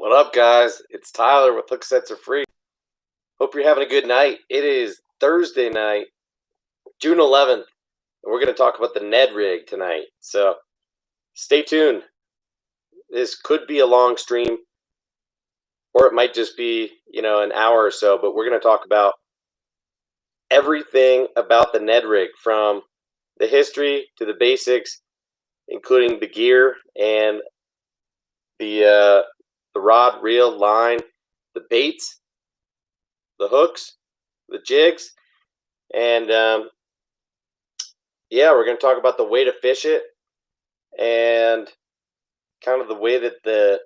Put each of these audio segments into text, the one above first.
What up, guys? It's Tyler with Hooksets Are Free. Hope you're having a good night. It is Thursday night, June 11th, and we're going to talk about the Ned Rig tonight. So stay tuned. This could be a long stream, or it might just be, an hour or so, but we're going to talk about everything about the Ned Rig, from the history to the basics, including the gear and the rod, reel, line, the baits, the hooks, the jigs, and we're going to talk about the way to fish it and kind of the way that the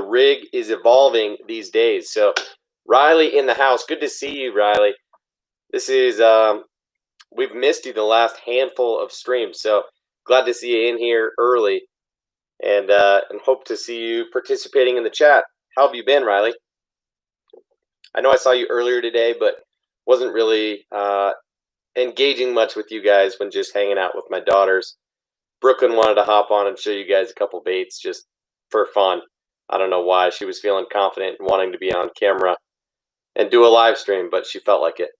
rig is evolving these days. So Riley in the house, good to see you, Riley. This is we've missed you the last handful of streams, so glad to see you in here early, and hope to see you participating in the chat. How have you been, Riley? I know I saw you earlier today, but wasn't really engaging much with you guys when just hanging out with my daughters. Brooklyn wanted to hop on and show you guys a couple baits just for fun. I don't know why. She was feeling confident and wanting to be on camera and do a live stream, but she felt like it.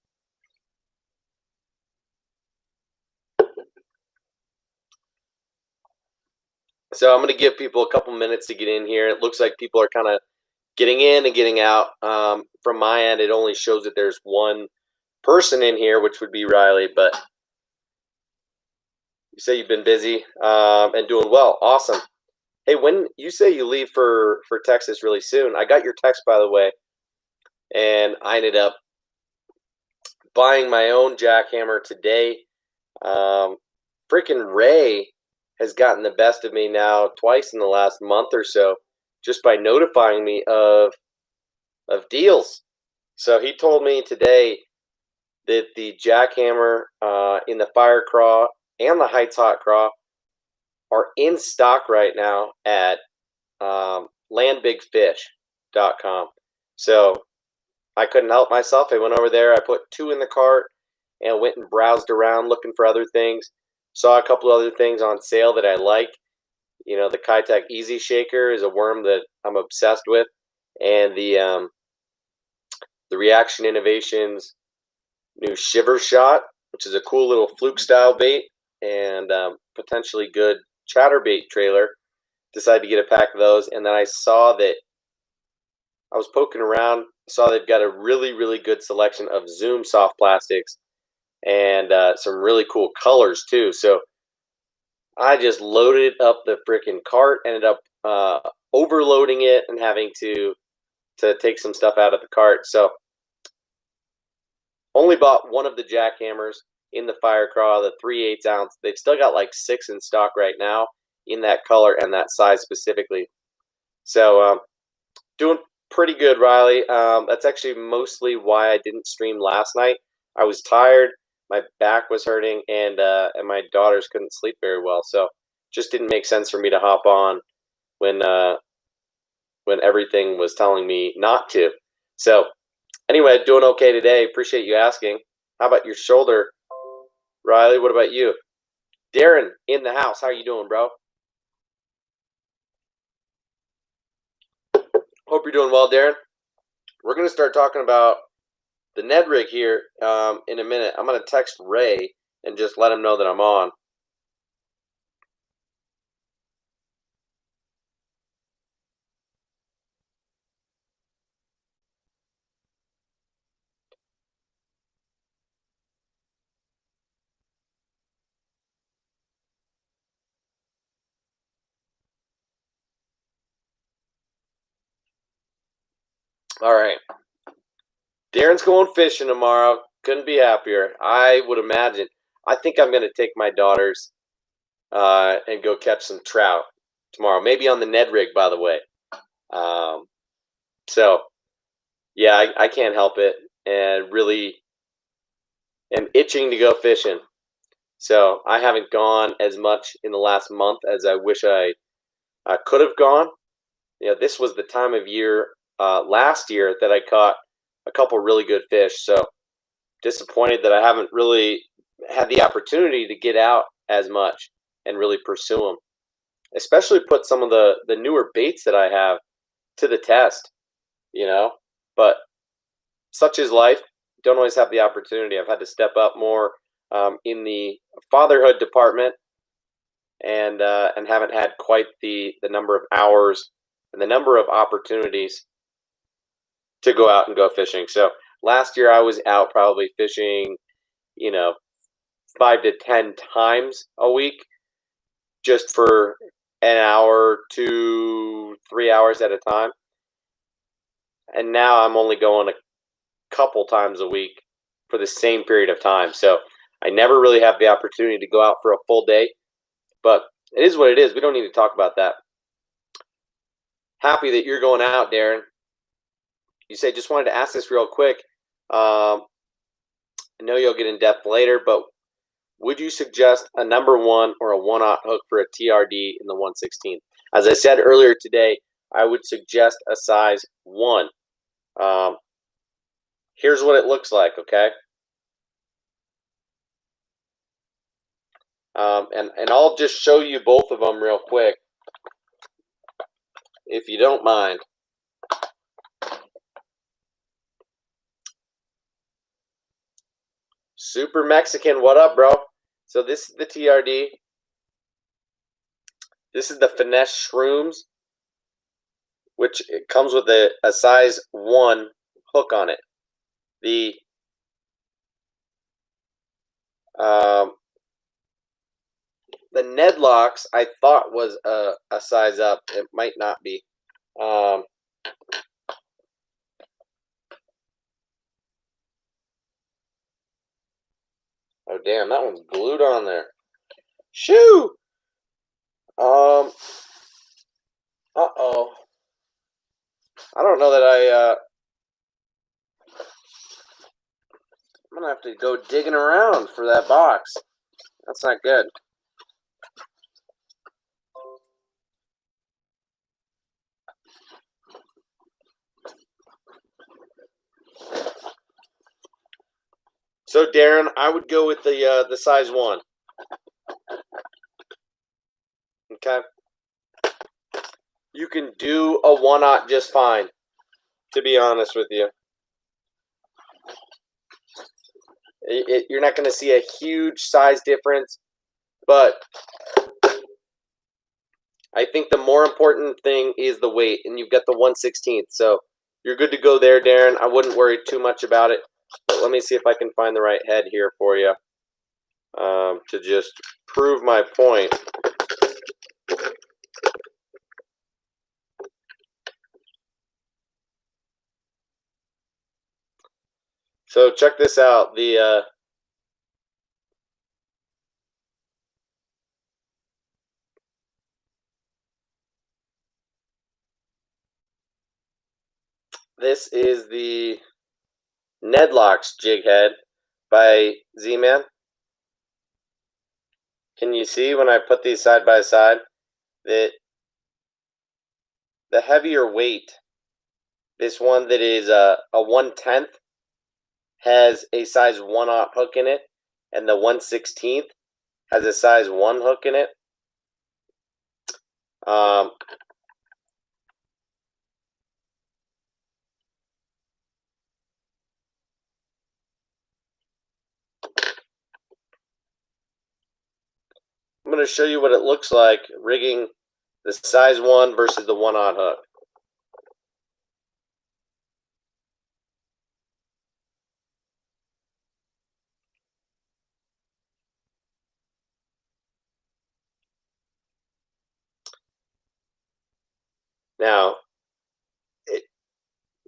So I'm going to give people a couple minutes to get in here. It looks like people are kind of getting in and getting out. From my end, it only shows that there's one person in here, which would be Riley, but you say you've been busy and doing well. Awesome. Hey, when you say you leave for Texas really soon, I got your text, by the way, and I ended up buying my own jackhammer today. Freaking Ray has gotten the best of me now twice in the last month or so, just by notifying me of deals. So he told me today that the jackhammer in the Fire Craw and the Heights Hot Craw are in stock right now at landbigfish.com. So I couldn't help myself. I went over there. I put two in the cart and went and browsed around looking for other things. Saw a couple other things on sale that I like. The Kitech Easy Shaker is a worm that I'm obsessed with, and the Reaction Innovations new Shiver Shot, which is a cool little fluke style bait and potentially good chatterbait trailer. Decided to get a pack of those, and then I saw that I was poking around, saw they've got a really, really good selection of Zoom soft plastics and some really cool colors too. So I just loaded up the freaking cart, ended up overloading it and having to take some stuff out of the cart. So only bought one of the jackhammers in the Fire Craw, the 3/8 ounce. They've still got like 6 in stock right now in that color and that size specifically. So doing pretty good, Riley. That's actually mostly why I didn't stream last night. I was tired, my back was hurting, and my daughters couldn't sleep very well. So just didn't make sense for me to hop on when everything was telling me not to. So anyway, doing okay today. Appreciate you asking. How about your shoulder, Riley? What about you? Darren in the house. How are you doing, bro? Hope you're doing well, Darren. We're going to start talking about the Ned Rig here in a minute. I'm going to text Ray and just let him know that I'm on. All right. Darren's going fishing tomorrow. Couldn't be happier. I would imagine. I think I'm going to take my daughters and go catch some trout tomorrow. Maybe on the Ned Rig, by the way. So, yeah, I can't help it. And really am itching to go fishing. So I haven't gone as much in the last month as I wish I could have gone. This was the time of year last year that I caught a couple really good fish. So disappointed that I haven't really had the opportunity to get out as much and really pursue them. Especially put some of the newer baits that I have to the test, you know. But such is life. Don't always have the opportunity. I've had to step up more in the fatherhood department, and haven't had quite the number of hours and the number of opportunities to go out and go fishing. So last year I was out probably fishing, you know, 5 to 10 times a week, just for an hour to 3 hours at a time. And now I'm only going a couple times a week for the same period of time. So I never really have the opportunity to go out for a full day, but it is what it is. We don't need to talk about that. Happy that you're going out, Darren. You say, just wanted to ask this real quick. I know you'll get in depth later, but would you suggest a number one or a 1/0 hook for a TRD in the 1/16? As I said earlier today, I would suggest a size 1. Here's what it looks like, okay? And I'll just show you both of them real quick, if you don't mind. Super Mexican, what up, bro? So this is the TRD. This is the Finesse Shrooms, which it comes with a size 1 hook on it. The Ned Locks I thought was a size up. It might not be. Oh damn, that one's glued on there. Shoo! Uh-oh. I don't know that I'm gonna have to go digging around for that box. That's not good. So Darren, I would go with the size 1. Okay. You can do a 1/0 just fine, to be honest with you. You're not going to see a huge size difference, but I think the more important thing is the weight, and you've got the 1/16. So you're good to go there, Darren. I wouldn't worry too much about it. But let me see if I can find the right head here for you to just prove my point. So check this out. This is the Ned Locks jig head by Z-Man. Can you see when I put these side by side that the heavier weight, this one that is a 1/10, has a size 1/0 hook in it, and the 1/16 has a size 1 hook in it. I'm going to show you what it looks like rigging the size 1 versus the 1/0 hook. Now,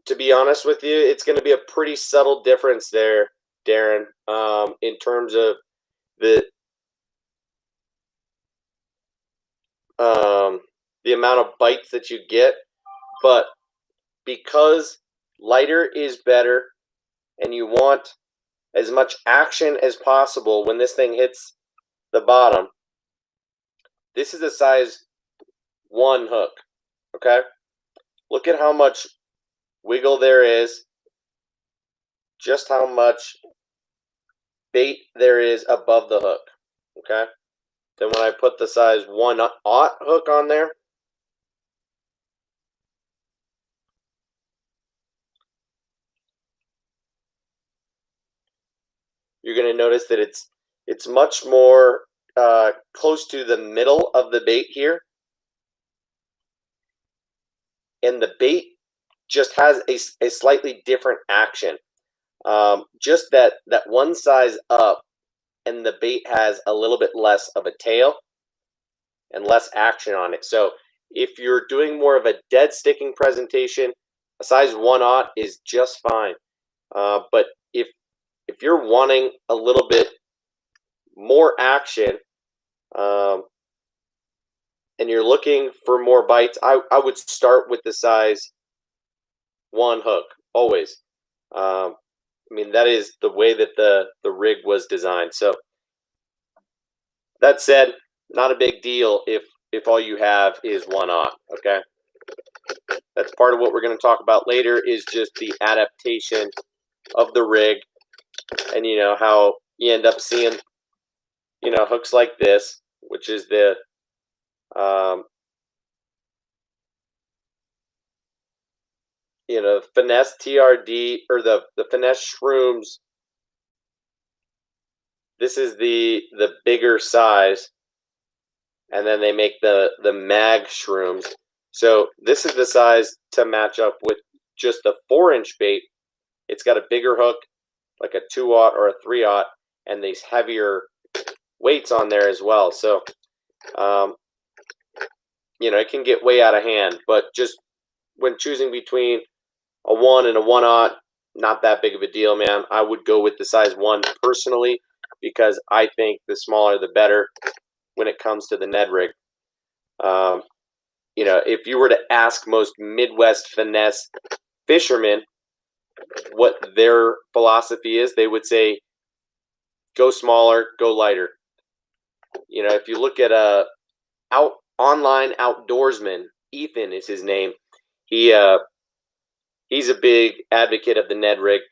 to be honest with you, it's going to be a pretty subtle difference there, Darren, in terms of the amount of bites that you get. But because lighter is better, and you want as much action as possible when this thing hits the bottom, this is a size 1 hook. Okay? Look at how much wiggle there is, just how much bait there is above the hook. Okay? Then when I put the size 1/0 hook on there, you're going to notice that it's much more close to the middle of the bait here. And the bait just has a slightly different action. Just that one size up, and the bait has a little bit less of a tail and less action on it. So if you're doing more of a dead sticking presentation, a size 1/0 is just fine. But if you're wanting a little bit more action, and you're looking for more bites, I would start with the size 1 hook always. I mean, that is the way that the rig was designed. So that said, not a big deal if all you have is 1/0. Okay, that's part of what we're going to talk about later, is just the adaptation of the rig, and how you end up seeing hooks like this, which is the finesse TRD, or the finesse shrooms. This is the bigger size, and then they make the mag shrooms. So this is the size to match up with just the 4-inch bait. It's got a bigger hook, like a 2/0 or a 3/0, and these heavier weights on there as well. So it can get way out of hand, but just when choosing between a 1 and a 1/0, not that big of a deal, man. I would go with the size 1 personally, because I think the smaller the better when it comes to the Ned rig. If you were to ask most Midwest finesse fishermen what their philosophy is, they would say, go smaller, go lighter. If you look at online outdoorsman, Ethan is his name. He's a big advocate of the Ned rig,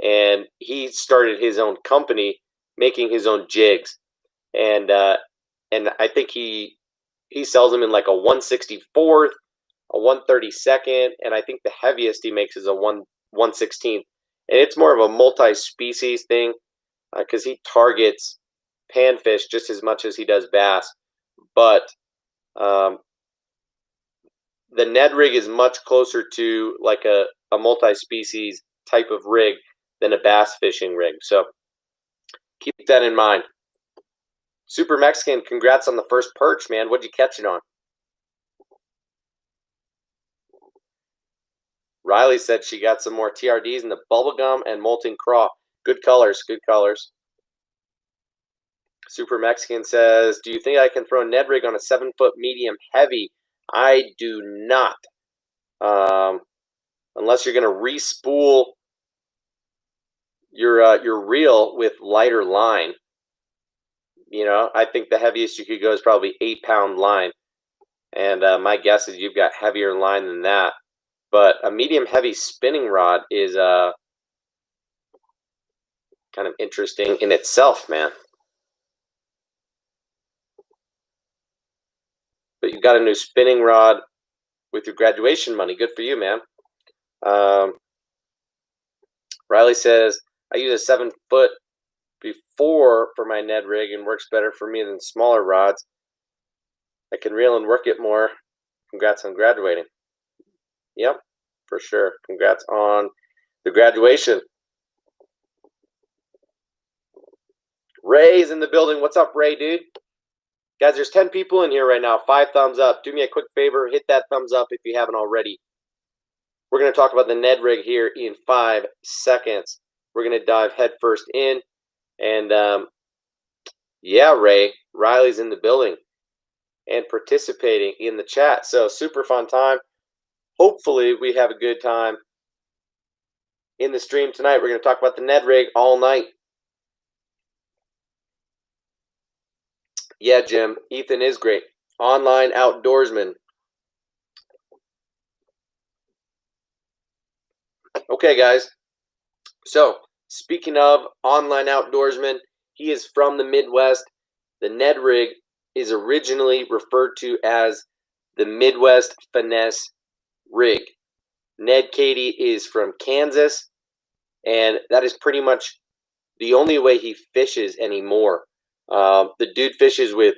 and he started his own company making his own jigs, and I think he sells them in like a 1/64th, a 1/32nd, and I think the heaviest he makes is a 1/16th, and it's more of a multi-species thing, because he targets panfish just as much as he does bass. But the Ned rig is much closer to like a multi-species type of rig than a bass fishing rig. So keep that in mind. Super Mexican, congrats on the first perch, man. What'd you catch it on? Riley said she got some more TRDs in the bubblegum and molten craw. Good colors, good colors. Super Mexican says, do you think I can throw a Ned rig on a 7-foot medium heavy? I do not. Unless you're going to re-spool your reel with lighter line. I think the heaviest you could go is probably 8-pound line. And my guess is you've got heavier line than that. But a medium heavy spinning rod is kind of interesting in itself, man. But you got a new spinning rod with your graduation money. Good for you, man. Riley says, I use a 7-foot before for my Ned rig and works better for me than smaller rods. I can reel and work it more. Congrats on graduating. Yep, for sure. Congrats on the graduation. Ray's in the building. What's up, Ray, dude? Guys, there's 10 people in here right now. 5 thumbs up. Do me a quick favor. Hit that thumbs up if you haven't already. We're going to talk about the Ned rig here in 5 seconds. We're going to dive headfirst in. And, yeah, Ray, Riley's in the building and participating in the chat. So, super fun time. Hopefully, we have a good time in the stream tonight. We're going to talk about the Ned rig all night. Yeah, Jim, Ethan is great. Online outdoorsman. Okay, guys. So, speaking of online outdoorsman, he is from the Midwest. The Ned rig is originally referred to as the Midwest Finesse Rig. Ned Katie is from Kansas, and that is pretty much the only way he fishes anymore. The dude fishes with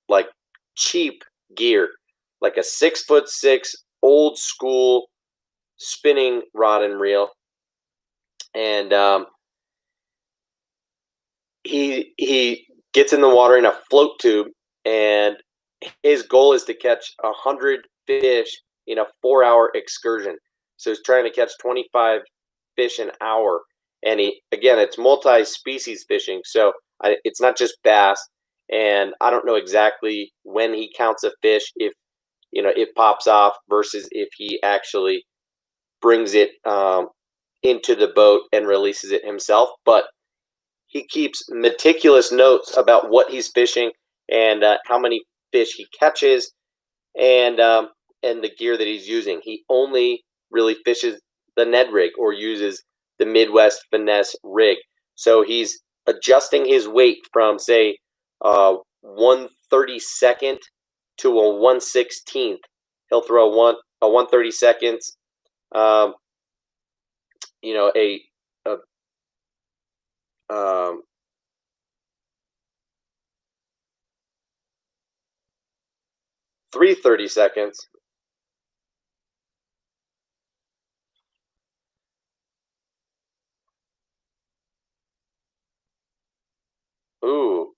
like cheap gear, like a 6'6" old school spinning rod and reel, and he gets in the water in a float tube, and his goal is to catch 100 fish in a 4-hour excursion. So he's trying to catch 25 fish an hour, and it's multi-species fishing, so it's not just bass. And I don't know exactly when he counts a fish, if it pops off versus if he actually brings it into the boat and releases it himself. But he keeps meticulous notes about what he's fishing and how many fish he catches, and the gear that he's using. He only really fishes the Ned rig or uses the Midwest finesse rig. So he's adjusting his weight from, say, 1/32 to a 1/16. He'll throw a 1/32, um, a 3/32. Ooh,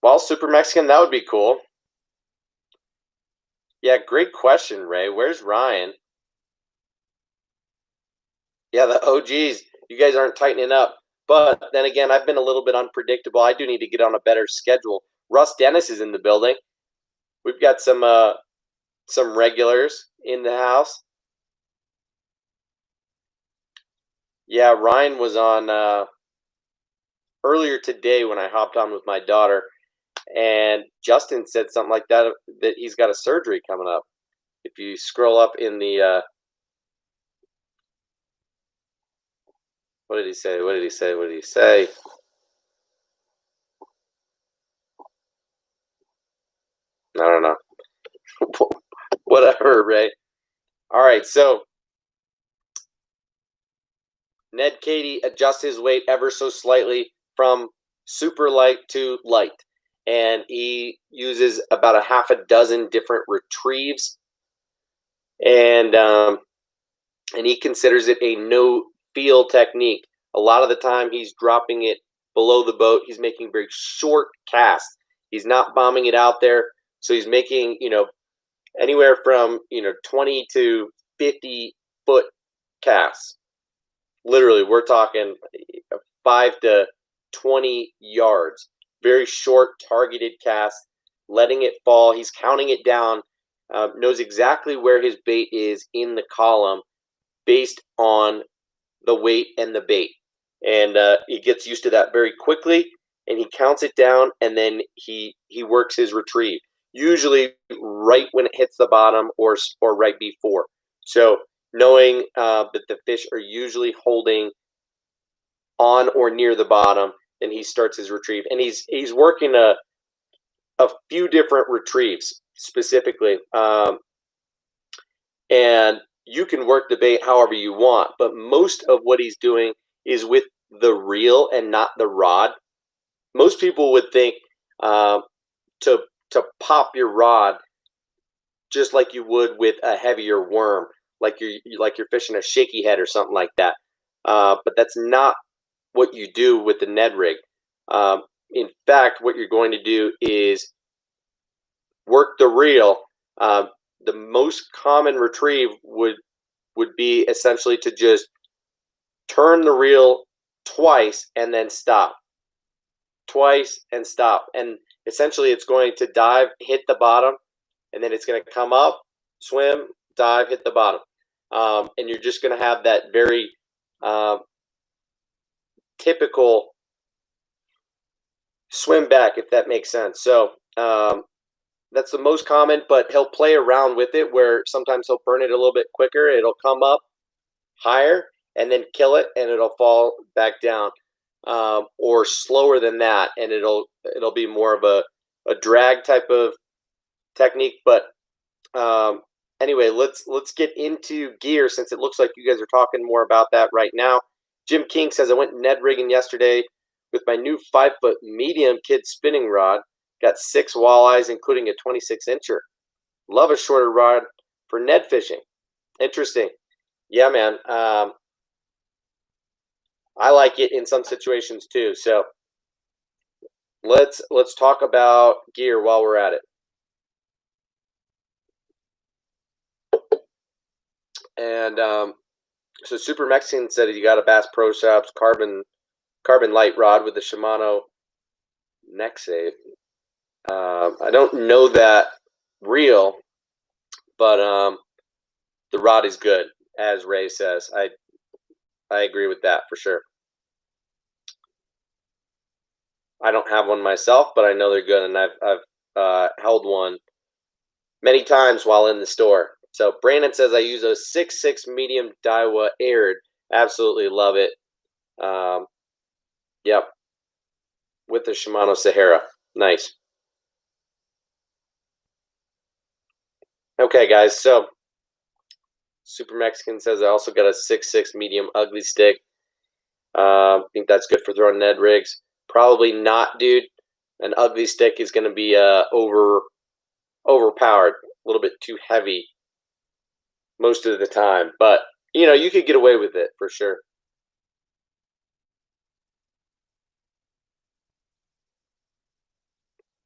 well, Super Mexican, that would be cool. Yeah, great question, Ray. Where's Ryan? Yeah, the OGs. You guys aren't tightening up. But then again, I've been a little bit unpredictable. I do need to get on a better schedule. Russ Dennis is in the building. We've got some regulars in the house. Yeah, Ryan was on earlier today when I hopped on with my daughter, and Justin said something like that he's got a surgery coming up. If you scroll up in the what did he say? What did he say? What did he say? I don't know. Whatever, Ray. All right, so Ned Katie adjusts his weight ever so slightly from super light to light, and he uses about a half a dozen different retrieves, and he considers it a no feel technique. A lot of the time, he's dropping it below the boat. He's making very short casts. He's not bombing it out there, so he's making anywhere from 20 to 50 foot casts. Literally, we're talking 5 to 20 yards. Very short, targeted cast, letting it fall. He's counting it down, knows exactly where his bait is in the column based on the weight and the bait. And he gets used to that very quickly, and he counts it down, and then he works his retrieve, usually right when it hits the bottom or right before. So knowing that the fish are usually holding on or near the bottom, then he starts his retrieve, and he's working a few different retrieves specifically, and you can work the bait however you want, but most of what he's doing is with the reel and not the rod. Most people would think to pop your rod just like you would with a heavier worm, like you're fishing a shaky head or something like that. But that's not what you do with the Ned rig. In fact, what you're going to do is work the reel. The most common retrieve would be essentially to just turn the reel twice and then stop, twice and stop, and essentially it's going to dive, hit the bottom, and then it's going to come up, swim, dive, hit the bottom, and you're just going to have that very typical swim back, if that makes sense. So that's the most common, but he'll play around with it where sometimes he'll burn it a little bit quicker. It'll come up higher and then kill it, and it'll fall back down, or slower than that, and it'll be more of a drag type of technique. But anyway, let's get into gear, since it looks like you guys are talking more about that right now. Jim King says, I went Ned rigging yesterday with my new 5-foot medium kid spinning rod. Got 6 walleyes, including a 26-incher. Love a shorter rod for Ned fishing. Interesting. Yeah, man. I like it in some situations too. So let's talk about gear while we're at it. And so Super Mexican said he got a Bass Pro Shops carbon light rod with the Shimano neck save. I don't know that reel, but the rod is good, as Ray says. I agree with that for sure. I don't have one myself, but I know they're good, and I've held one many times while in the store. So Brandon says I use a 6.6 medium Daiwa aired. Absolutely love it. Yep, with the Shimano Sahara. Nice. Okay, guys. So Super Mexican says I also got a 6.6 medium ugly stick. I think that's good for throwing Ned rigs. Probably not, dude. An ugly stick is going to be overpowered, a little bit too heavy most of the time. But, you know, you could get away with it for sure.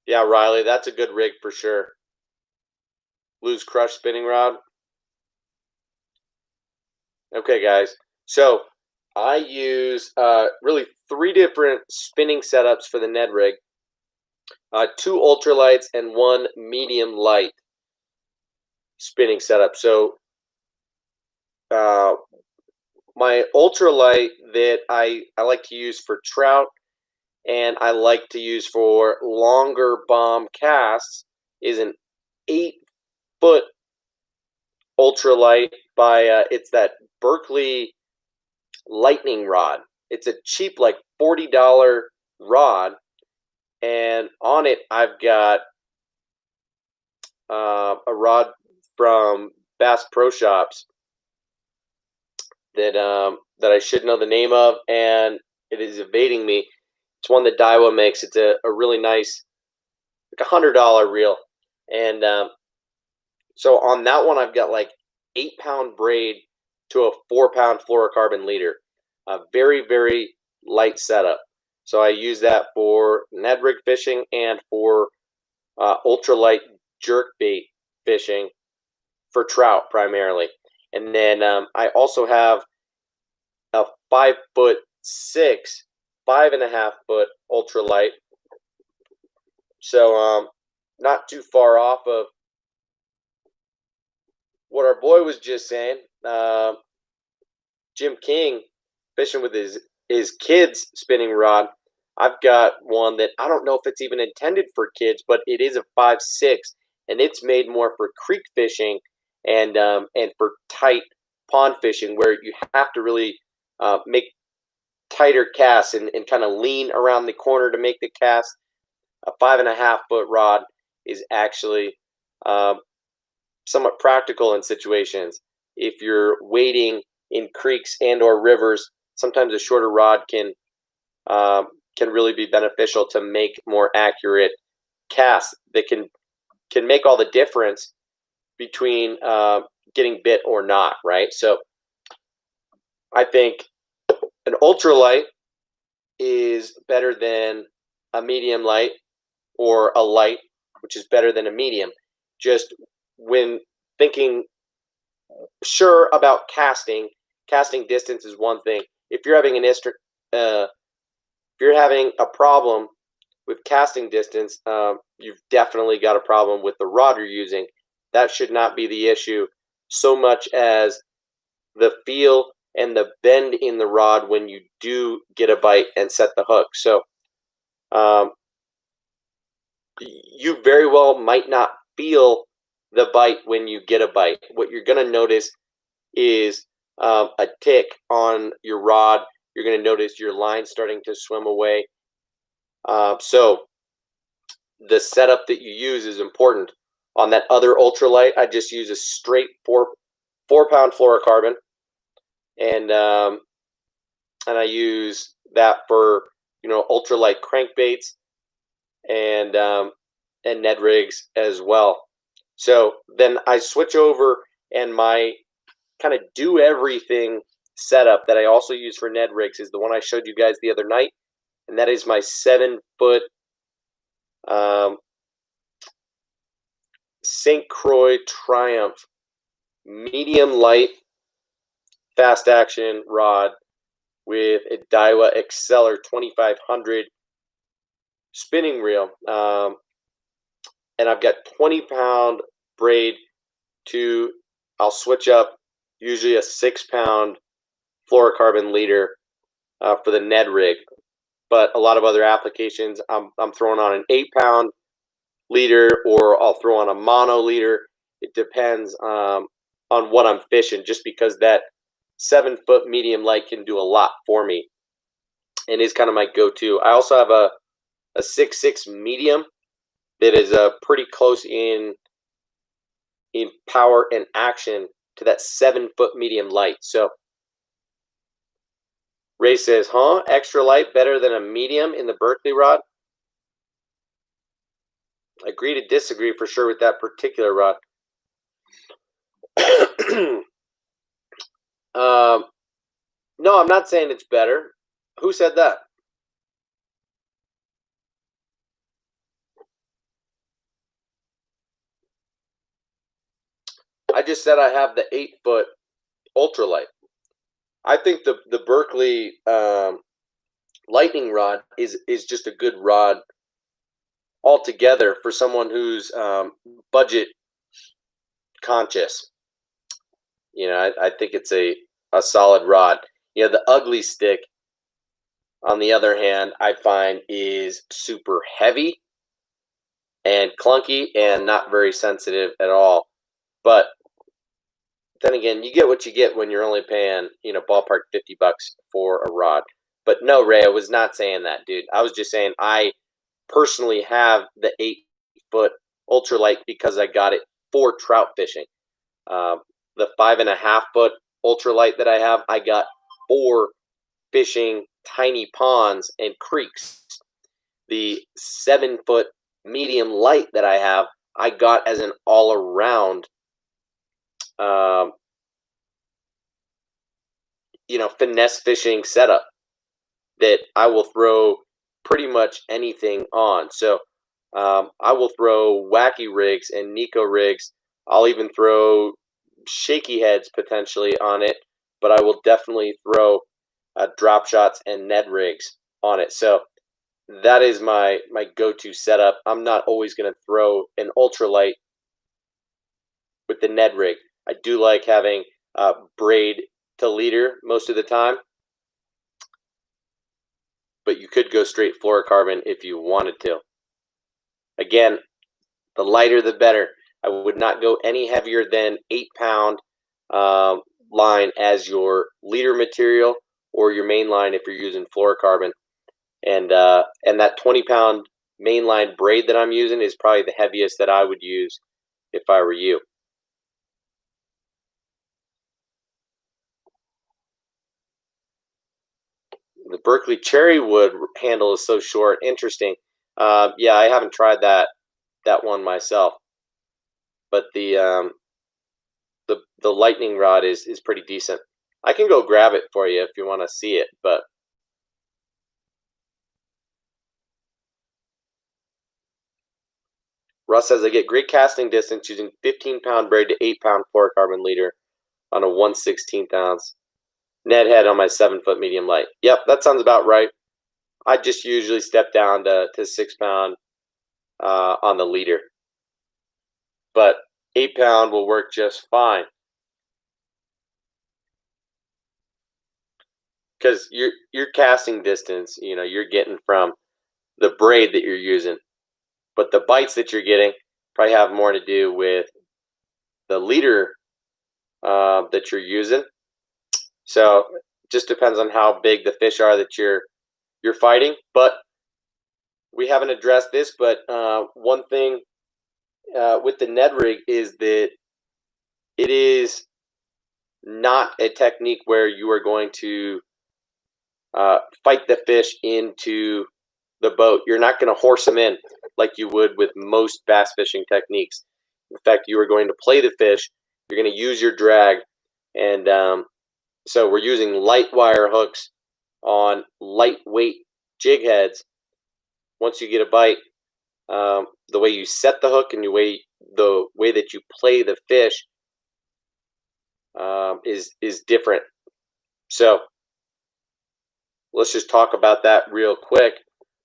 Yeah, Riley, that's a good rig for sure. Lose Crush spinning rod. Okay, guys. So I use really 3 different spinning setups for the Ned rig. 2 ultralights and 1 medium light spinning setup. So my ultralight that I like to use for trout and I like to use for longer bomb casts is an 8-foot ultralight by it's that Berkeley lightning rod. It's a cheap, like $40 rod, and on it I've got a rod from Bass Pro Shops that I should know the name of, and it is evading me. It's one that Daiwa makes. It's a really nice, like $100 reel, and so on that one I've got like 8-pound braid to a 4-pound fluorocarbon leader. A very, very light setup. So I use that for Ned rig fishing and for ultralight jerk bait fishing for trout primarily. And then I also have a 5'6", 5.5-foot ultralight. So not too far off of what our boy was just saying. Jim King fishing with his kids spinning rod. I've got one that I don't know if it's even intended for kids, but it is a 5'6", and it's made more for creek fishing and for tight pond fishing where you have to really make tighter casts and kind of lean around the corner to make the cast. A 5.5-foot rod is actually somewhat practical in situations. If you're wading in creeks and or rivers, sometimes a shorter rod can really be beneficial to make more accurate casts that can make all the difference between getting bit or not, right? So I think an ultralight is better than a medium light, or a light, which is better than a medium. Just when thinking sure about casting distance is one thing. If you're having a problem with casting distance, you've definitely got a problem with the rod you're using. That should not be the issue so much as the feel and the bend in the rod when you do get a bite and set the hook. So you very well might not feel the bite when you get a bite. What you're going to notice is a tick on your rod. You're going to notice your line starting to swim away. So the setup that you use is important. On that other ultralight, I just use a straight 4-pound fluorocarbon, and and I use that for ultralight crankbaits and Ned rigs as well. So then I switch over, and my kind of do everything setup that I also use for Ned rigs is the one I showed you guys the other night, and that is my 7-foot St. Croix Triumph medium light fast action rod with a Daiwa Exceller 2500 spinning reel, and I've got 20-pound braid to. I'll switch up usually a 6-pound fluorocarbon leader for the Ned rig, but a lot of other applications I'm throwing on an 8-pound leader, or I'll throw on a mono leader. It depends on what I'm fishing, just because that 7-foot medium light can do a lot for me and is kind of my go-to. I also have a 6.6 medium that is pretty close in power and action to that 7-foot medium light. So Ray says, huh? Extra light better than a medium in the Berkeley rod? Agree to disagree for sure with that particular rod. No, I'm not saying it's better. Who said that? I just said I have the 8-foot ultralight. I think the Berkeley lightning rod is just a good rod altogether for someone who's budget conscious. I think it's a solid rod. The ugly stick, on the other hand, I find is super heavy and clunky and not very sensitive at all. But then again, you get what you get when you're only paying, ballpark $50 for a rod. But no, Ray, I was not saying that, dude. I was just saying I personally have the 8-foot ultralight because I got it for trout fishing. The 5.5-foot ultralight that I have, I got for fishing tiny ponds and creeks. The 7-foot medium light that I have, I got as an all-around finesse fishing setup that I will throw pretty much anything on. So I will throw wacky rigs and Nico rigs. I'll even throw shaky heads potentially on it, but I will definitely throw drop shots and Ned rigs on it. So that is my go-to setup. I'm not always going to throw an ultralight with the Ned rig. I do like having braid to leader most of the time, but you could go straight fluorocarbon if you wanted to. Again, the lighter the better. I would not go any heavier than 8-pound line as your leader material or your main line if you're using fluorocarbon. And that 20-pound mainline braid that I'm using is probably the heaviest that I would use if I were you. The Berkeley cherry wood handle is so short. Interesting. Yeah, I haven't tried that one myself, but the lightning rod is pretty decent. I can go grab it for you if you want to see it, but Russ says I get great casting distance using 15-pound braid to 8-pound fluorocarbon leader on a 1/16 ounce Ned head on my 7-foot medium light. Yep, that sounds about right. I just usually step down to 6-pound on the leader, but 8-pound will work just fine because your casting distance, you're getting from the braid that you're using, but the bites that you're getting probably have more to do with the leader that you're using. So it just depends on how big the fish are that you're fighting. But we haven't addressed this, but one thing with the Ned rig is that it is not a technique where you are going to fight the fish into the boat. You're not going to horse them in like you would with most bass fishing techniques. In fact, you are going to play the fish. You're going to use your drag, and so we're using light wire hooks on lightweight jig heads. Once you get a bite, the way you set the hook and the way that you play the fish is different. So let's just talk about that real quick.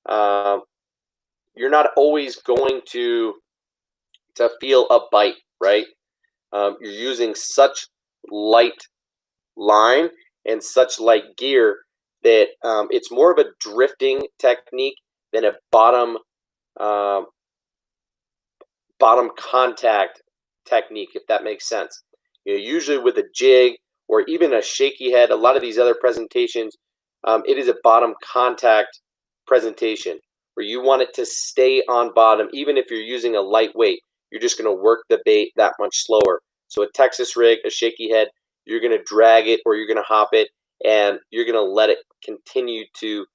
You're not always going to feel a bite, right? You're using such light line and such light gear that it's more of a drifting technique than a bottom contact technique, if that makes sense. Usually with a jig or even a shaky head, a lot of these other presentations, it is a bottom contact presentation where you want it to stay on bottom. Even if you're using a lightweight, you're just going to work the bait that much slower. So a Texas rig, a shaky head, you're going to drag it or you're going to hop it, and you're going to let it continue to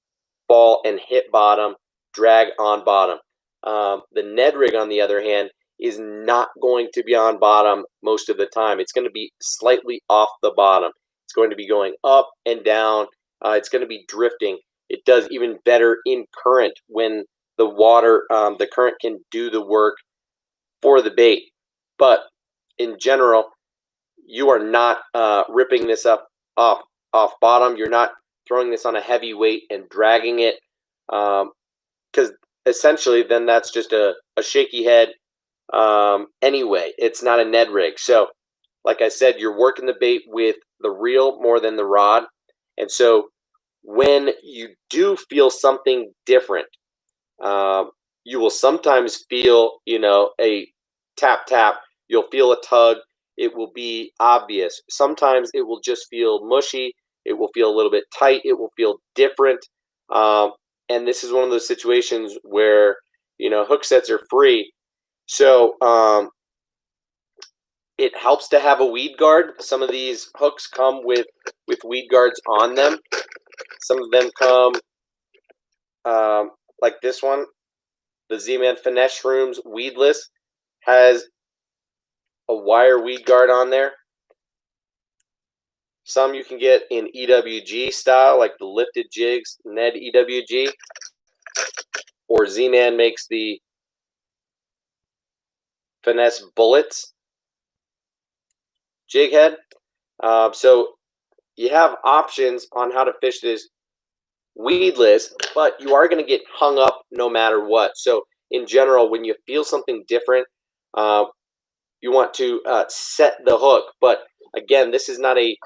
fall and hit bottom, drag on bottom. The Ned rig, on the other hand, is not going to be on bottom most of the time. It's going to be slightly off the bottom. It's going to be going up and down. It's going to be drifting. It does even better in current when the water, the current can do the work for the bait. But in general, you are not ripping this up off bottom. You're not throwing this on a heavy weight and dragging it, because essentially then that's just a shaky head anyway. It's not a Ned rig. So like I said, you're working the bait with the reel more than the rod. And so when you do feel something different, you will sometimes feel, a tap tap. You'll feel a tug. It will be obvious. Sometimes it will just feel mushy. It will feel a little bit tight. It will feel different. And this is one of those situations where, Hooksets are free. So it helps to have a weed guard. Some of these hooks come with weed guards on them. Some of them come like this one. The Z-Man Finesse Shrooms Weedless has a wire weed guard on there. Some you can get in EWG style, like the lifted jigs, Ned EWG, or Z-Man makes the Finesse Bullets jig head. So you have options on how to fish this weedless, but you are going to get hung up no matter what. So in general, when you feel something different, you want to set the hook. But again, this is not a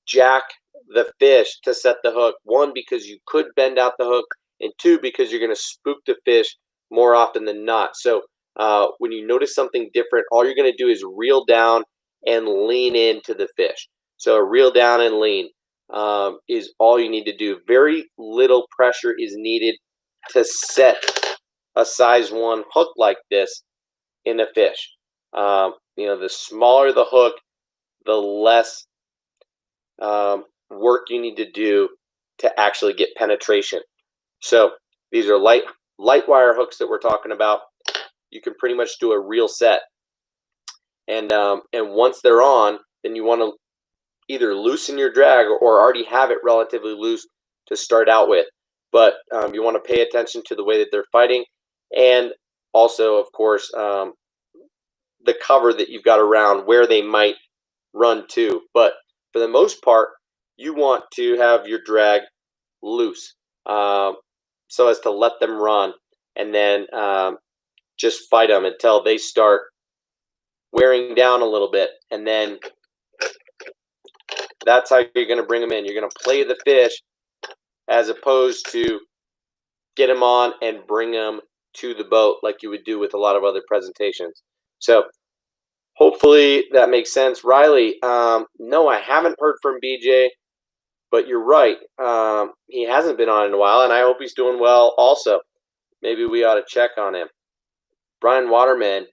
jack the fish to set the hook. One, because you could bend out the hook, and two, because you're going to spook the fish more often than not. So when you notice something different, all you're going to do is reel down and lean into the fish. So reel down and lean is all you need to do. Very little pressure is needed to set a size 1 hook like this in a fish. The smaller the hook, the less work you need to do to actually get penetration. So these are light wire hooks that we're talking about. You can pretty much do a reel set, and once they're on, then you want to either loosen your drag or already have it relatively loose to start out with. But you want to pay attention to the way that they're fighting, and also, of course, the cover that you've got around where they might run to. But for the most part, you want to have your drag loose so as to let them run, and then just fight them until they start wearing down a little bit, and then that's how you're going to bring them in. You're going to play the fish as opposed to get them on and bring them to the boat like you would do with a lot of other presentations. So hopefully that makes sense. Riley, no, I haven't heard from BJ, but you're right. He hasn't been on in a while, and I hope he's doing well also. Maybe we ought to check on him. Brian Waterman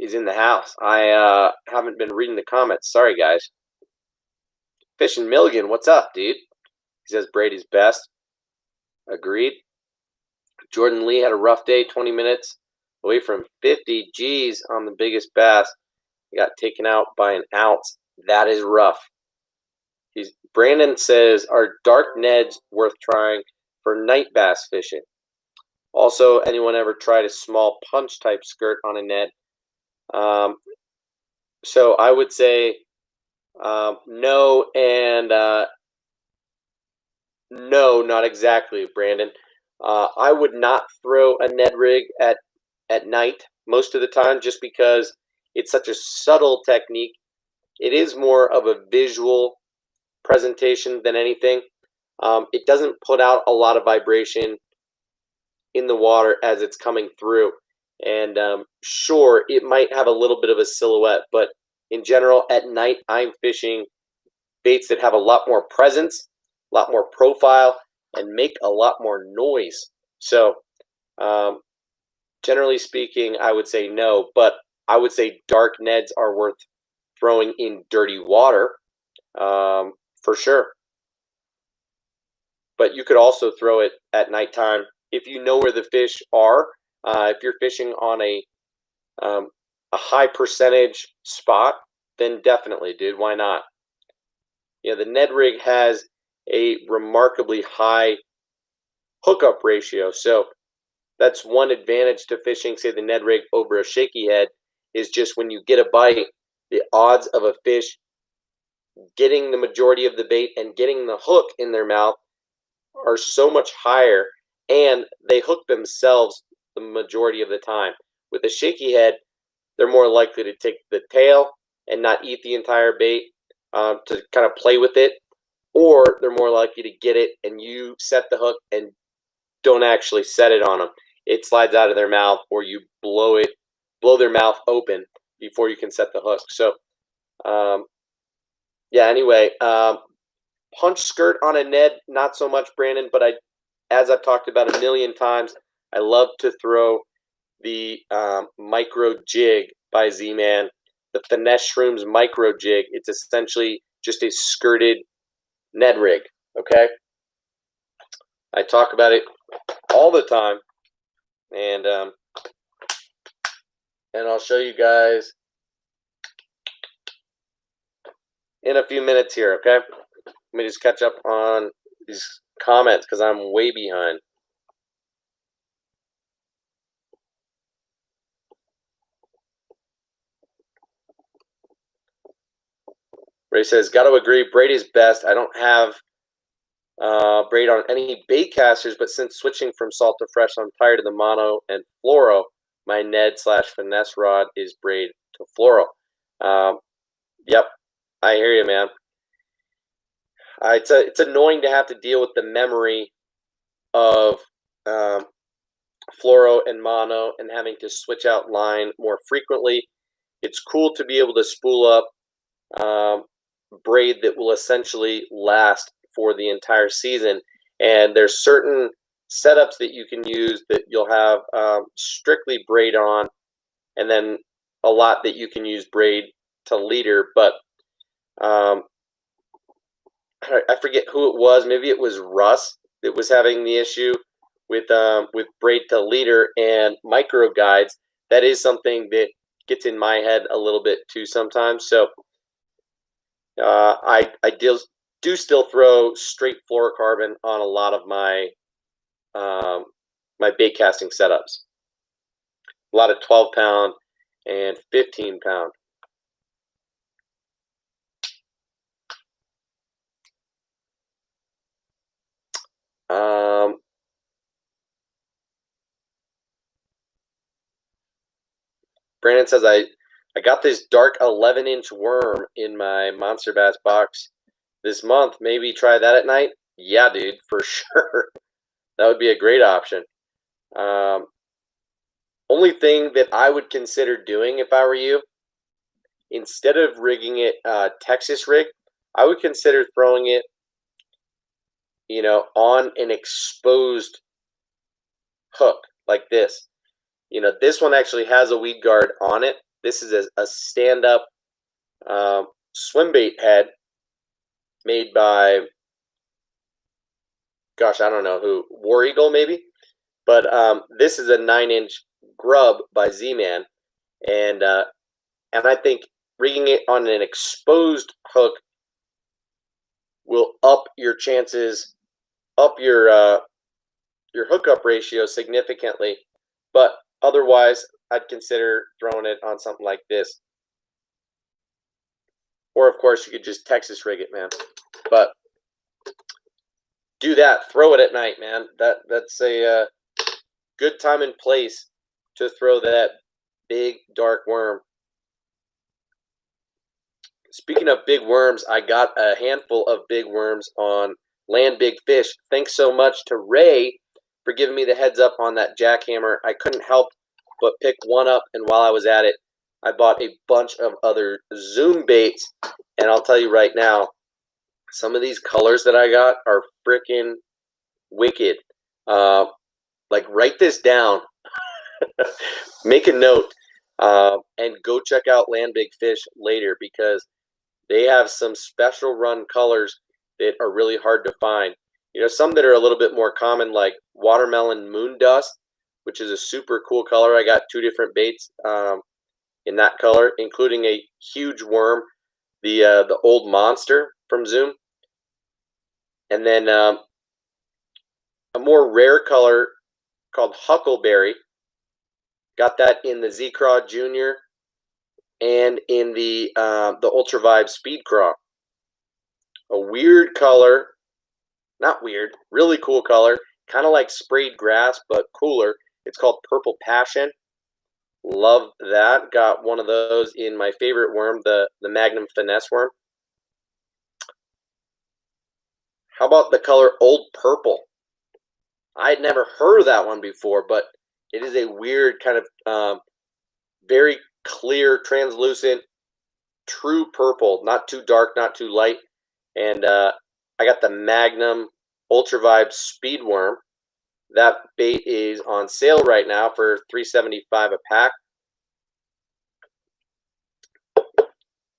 is in the house. I haven't been reading the comments. Sorry, guys. Fishing Milligan, what's up, dude? He says Brady's best. Agreed. Jordan Lee had a rough day, 20 minutes away from 50 G's on the biggest bass. He got taken out by an ounce. That is rough. Brandon says, are dark Neds worth trying for night bass fishing? Also, anyone ever tried a small punch type skirt on a Ned? So I would say no and no, not exactly, Brandon. I would not throw a Ned rig at night most of the time just because it's such a subtle technique. It is more of a visual presentation than anything. It doesn't put out a lot of vibration in the water as it's coming through. And sure, it might have a little bit of a silhouette, but in general, at night, I'm fishing baits that have a lot more presence, a lot more profile, and make a lot more noise. So, generally speaking, I would say no, but I would say dark Neds are worth throwing in dirty water for sure. But you could also throw it at nighttime if you know where the fish are. If you're fishing on a high percentage spot, then definitely, dude. Why not? You know, the Ned rig has a remarkably high hookup ratio, so that's one advantage to fishing, say, the Ned rig over a shaky head, is just when you get a bite, the odds of a fish getting the majority of the bait and getting the hook in their mouth are so much higher, and they hook themselves the majority of the time. With a shaky head, they're more likely to take the tail and not eat the entire bait, to kind of play with it, or they're more likely to get it and you set the hook and don't actually set it on them. It slides out of their mouth, or you blow their mouth open before you can set the hook. So, yeah. Anyway, punch skirt on a Ned, not so much, Brandon. But as I've talked about a million times, I love to throw the micro jig by Z-Man, the Finesse Shrooms micro jig. It's essentially just a skirted Ned rig. Okay, I talk about it all the time, and I'll show you guys in a few minutes here. Okay, let me just catch up on these comments because I'm way behind. Ray says, got to agree, Brady's best. I don't have braid on any bait casters, but since switching from salt to fresh, I'm tired of the mono and fluoro. My Ned/finesse rod is braid to fluoro. Yep, I hear you, man. It's annoying to have to deal with the memory of fluoro and mono and having to switch out line more frequently. It's cool to be able to spool up braid that will essentially last for the entire season. And there's certain setups that you can use that you'll have strictly braid on, and then a lot that you can use braid to leader. But I forget who it was. Maybe it was Russ that was having the issue with braid to leader and micro guides. That is something that gets in my head a little bit too sometimes. So I do still throw straight fluorocarbon on a lot of my my bait casting setups. A lot of 12-pound and 15-pound. Brandon says, I got this dark 11-inch worm in my Monster Bass box this month. Maybe try that at night? Yeah, dude, for sure. That would be a great option. Only thing that I would consider doing if I were you, instead of rigging it Texas rig, I would consider throwing it, on an exposed hook like this. This one actually has a weed guard on it. This is a stand-up swim bait head made by gosh, I don't know who, War Eagle maybe, but this is a 9-inch grub by Z-Man, and I think rigging it on an exposed hook will up your chances, up your hookup ratio significantly. But otherwise, I'd consider throwing it on something like this. Or of course, you could just Texas rig it, man. But do that. Throw it at night, man. That's a good time and place to throw that big dark worm. Speaking of big worms, I got a handful of big worms on Land Big Fish. Thanks so much to Ray for giving me the heads up on that jackhammer. I couldn't help but pick one up, and while I was at it, I bought a bunch of other Zoom baits, and I'll tell you right now, some of these colors that I got are freaking wicked. Like, write this down, make a note, and go check out Land Big Fish later, because they have some special run colors that are really hard to find. You know, some that are a little bit more common, like Watermelon Moon Dust, which is a super cool color. I got 2 different baits in that color, including a huge worm, the Old Monster from Zoom. And then a more rare color called Huckleberry. Got that in the Z-Craw Junior and in the Ultra Vibe Speed Craw. A weird color, not weird, really cool color, kind of like sprayed grass, but cooler. It's called Purple Passion. Love that. Got one of those in my favorite worm, the Magnum Finesse worm. How about the color Old Purple? I had never heard of that one before, but it is a weird kind of very clear, translucent, true purple, not too dark, not too light. And I got the Magnum Ultra Vibe Speed Worm. That bait is on sale right now for $3.75 a pack.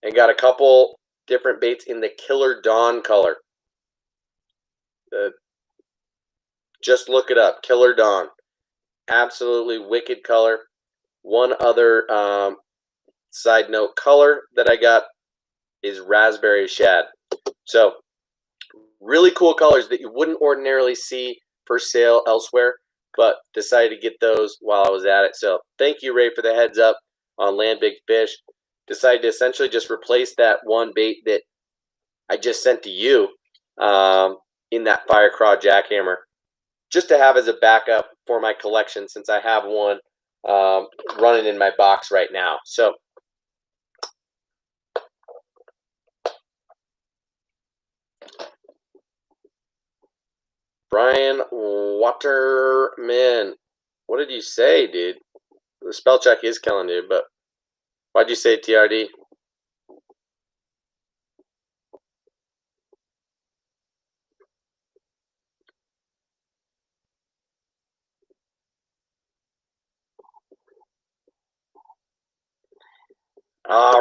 And got a couple different baits in the Killer Dawn color. Just look it up, Killer Dawn. Absolutely wicked color. One other side note color that I got is Raspberry Shad. So really cool colors that you wouldn't ordinarily see for sale elsewhere, but decided to get those while I was at it. So thank you, Ray, for the heads up on Land Big Fish. Decided to essentially just replace that one bait that I just sent to you in that Fire Craw jackhammer, just to have as a backup for my collection, since I have one running in my box right now. So Brian Waterman, what did you say, dude? The spell check is killing you, but why'd you say TRD?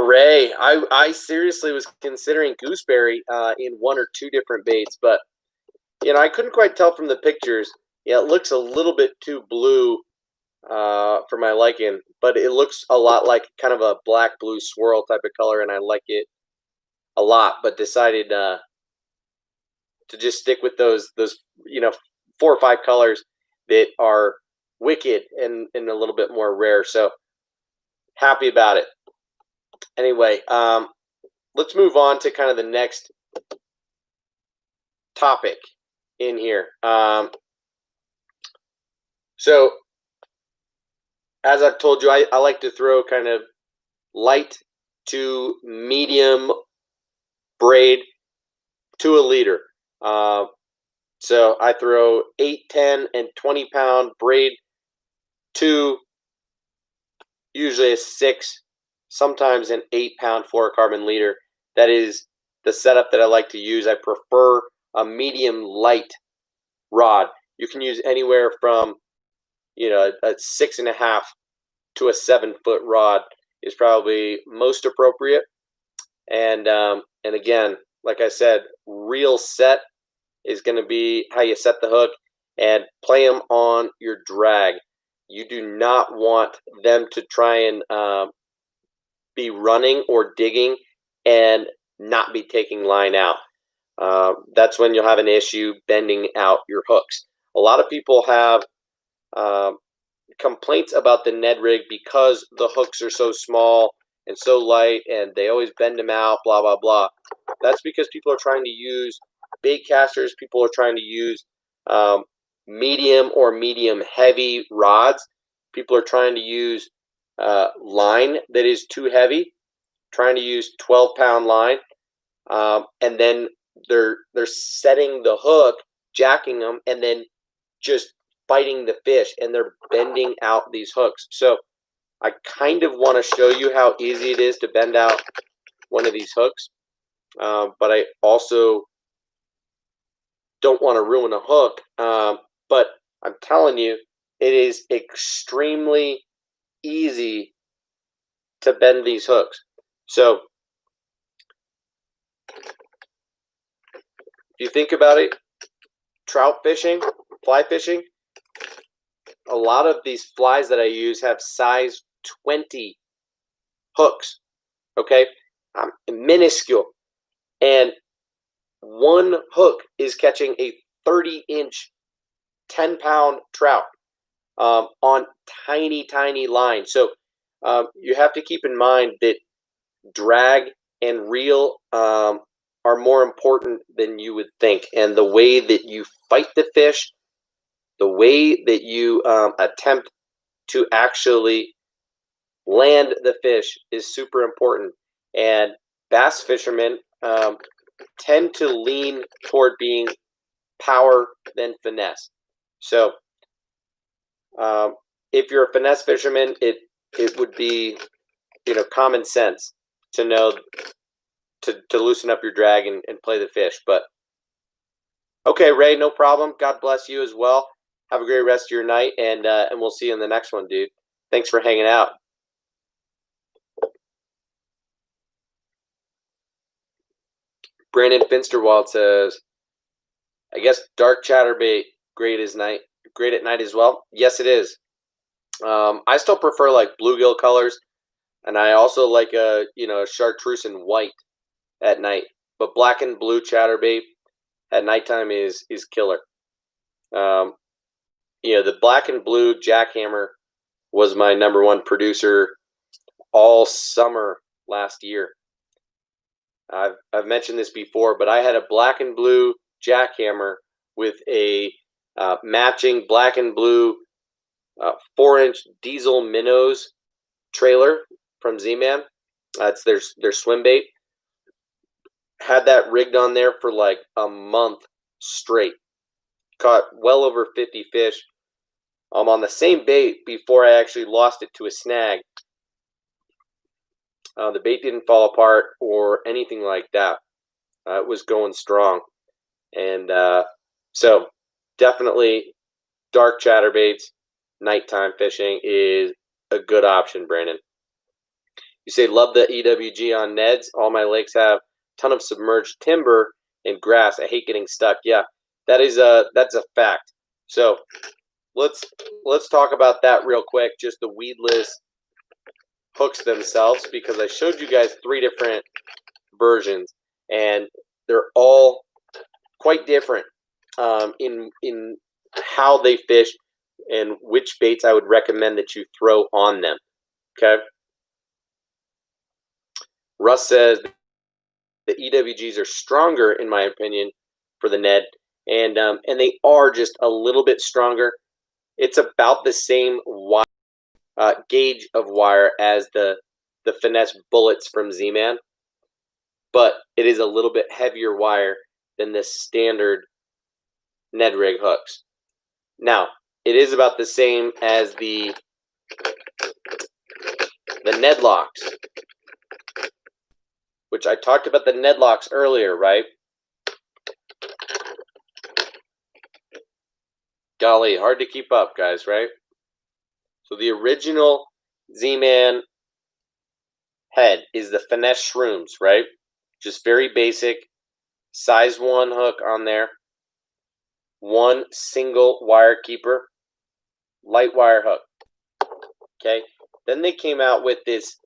Ray, I seriously was considering gooseberry in 1 or 2 different baits, but you know, I couldn't quite tell from the pictures. Yeah, it looks a little bit too blue for my liking, but it looks a lot like kind of a black-blue swirl type of color, and I like it a lot. But decided to just stick with those 4 or 5 colors that are wicked and a little bit more rare. So happy about it. Anyway, let's move on to kind of the next topic in here. So as I've told you, I like to throw kind of light to medium braid to a leader. So I throw 8, 10, and 20 pound braid to usually a 6, sometimes an 8 pound fluorocarbon leader. That is the setup that I like to use. I prefer a medium light rod. You can use anywhere from, you know, a 6.5 to a 7-foot rod is probably most appropriate. And again, like I said, reel set is going to be how you set the hook and play them on your drag. You do not want them to try and be running or digging and not be taking line out. That's when you'll have an issue bending out your hooks. A lot of people have complaints about the Ned Rig because the hooks are so small and so light and they always bend them out, blah, blah, blah. That's because people are trying to use bait casters. People are trying to use medium or medium heavy rods. People are trying to use line that is too heavy, trying to use 12-pound line, and then they're setting the hook, jacking them, and then just fighting the fish, and they're bending out these hooks. So I kind of want to show you how easy it is to bend out one of these hooks, but I also don't want to ruin a hook. But I'm telling you, it is extremely easy to bend these hooks. So if you think about it, trout fishing, fly fishing, a lot of these flies that I use have size 20 hooks, okay? Minuscule. And one hook is catching a 30-inch, 10-pound trout on tiny, tiny line. So you have to keep in mind that drag and reel are more important than you would think. And the way that you fight the fish, the way that you attempt to actually land the fish is super important. And bass fishermen tend to lean toward being power than finesse. So if you're a finesse fisherman, it would be, common sense to know to loosen up your drag and play the fish. But okay, Ray, no problem. God bless you as well. Have a great rest of your night, and we'll see you in the next one, dude. Thanks for hanging out. Brandon Finsterwald says, I guess dark chatterbait great at night as well. Yes, it is. I still prefer like bluegill colors, and I also like a chartreuse and white at night. But black and blue chatterbait at nighttime is killer. The black and blue jackhammer was my #1 producer all summer last year. I've mentioned this before, but I had a black and blue jackhammer with a matching black and blue 4-inch diesel minnows trailer from Z-Man. That's their swim bait. Had that rigged on there for like a month straight. Caught well over 50 fish on the same bait before I actually lost it to a snag. The bait didn't fall apart or anything like that. It was going strong. And so definitely dark chatterbaits, nighttime fishing is a good option, Brandon. You say, love the EWG on Neds. All my lakes have a ton of submerged timber and grass. I hate getting stuck. Yeah, that's a fact. So let's talk about that real quick. Just the weedless hooks themselves, because I showed you guys 3 different versions, and they're all quite different in how they fish and which baits I would recommend that you throw on them. Okay. Russ says the EWGs are stronger, in my opinion, for the Ned, and they are just a little bit stronger. It's about the same gauge of wire as the finesse bullets from Z-Man, but it is a little bit heavier wire than the standard Ned Rig hooks. Now, it is about the same as the Ned locks, which I talked about the Ned locks earlier, right? Golly, hard to keep up, guys, right? So the original Z-Man head is the finesse shrooms, right? Just very basic, size 1 hook on there. one single wire keeper, light wire hook. Okay. Then they came out with this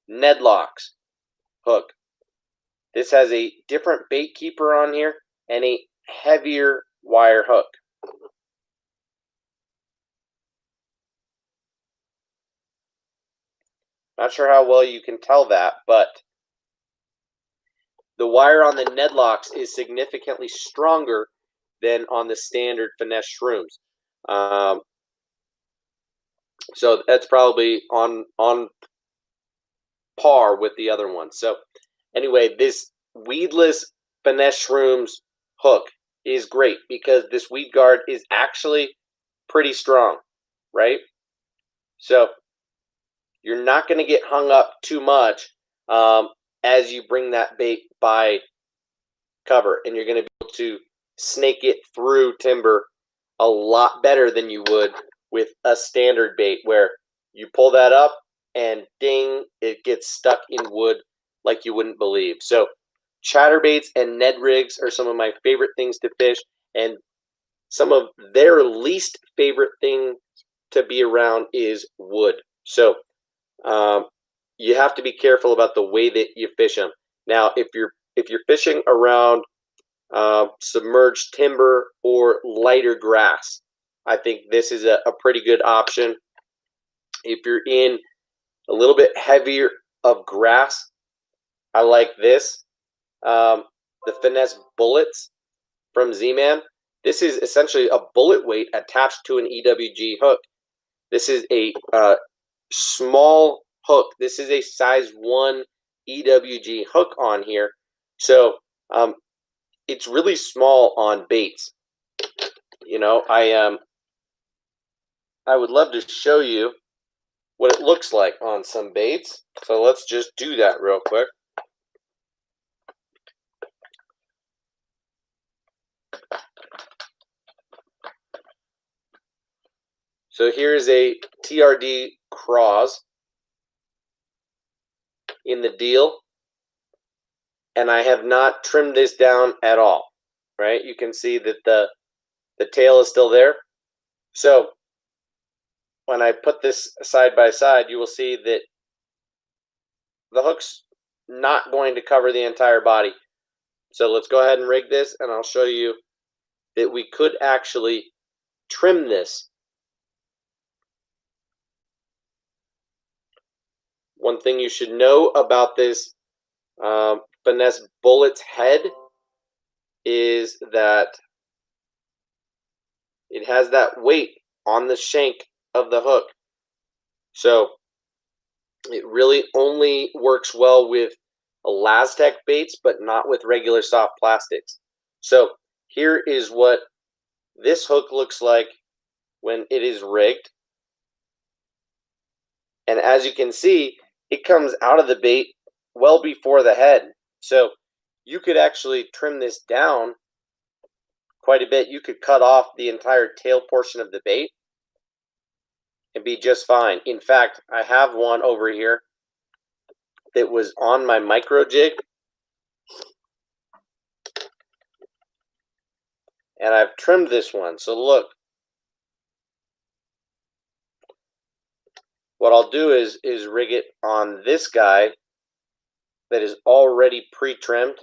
Ned Locks hook. This has a different bait keeper on here and a heavier wire hook. Not sure how well you can tell that, but the wire on the Ned Locks is significantly stronger than on the standard finesse shrooms. So that's probably on par with the other one. So anyway, this Weedless finesse shrooms hook is great because this weed guard is actually pretty strong, right? So you're not going to get hung up too much as you bring that bait by cover, and you're going to be able to snake it through timber a lot better than you would with a standard bait where you pull that up and ding, it gets stuck in wood like you wouldn't believe. So chatterbaits and Ned rigs are some of my favorite things to fish, and some of their least favorite thing to be around is wood. So you have to be careful about the way that you fish them. Now, if you're fishing around submerged timber or lighter grass, I think this is a pretty good option. If you're in a little bit heavier of grass, I like this. The Finesse Bullets from Z-Man. This is essentially a bullet weight attached to an EWG hook. This is a small hook. This is a size 1 EWG hook on here. So it's really small on baits. You know, I would love to show you what it looks like on some baits. So let's just do that real quick. So here's a TRD Craws in the deal, and I have not trimmed this down at all, right? You can see that the tail is still there. So when I put this side by side, you will see that the hook's not going to cover the entire body. So let's go ahead and rig this, and I'll show you that we could actually trim this. One thing you should know about this Finesse Bullets head is that it has that weight on the shank of the hook. So it really only works well with Elastec baits, but not with regular soft plastics. So here is what this hook looks like when it is rigged. And as you can see, it comes out of the bait well before the head. So you could actually trim this down quite a bit. You could cut off the entire tail portion of the bait and be just fine. In fact, I have one over here that was on my micro jig, and I've trimmed this one. So look, what I'll do is rig it on this guy that is already pre-trimmed.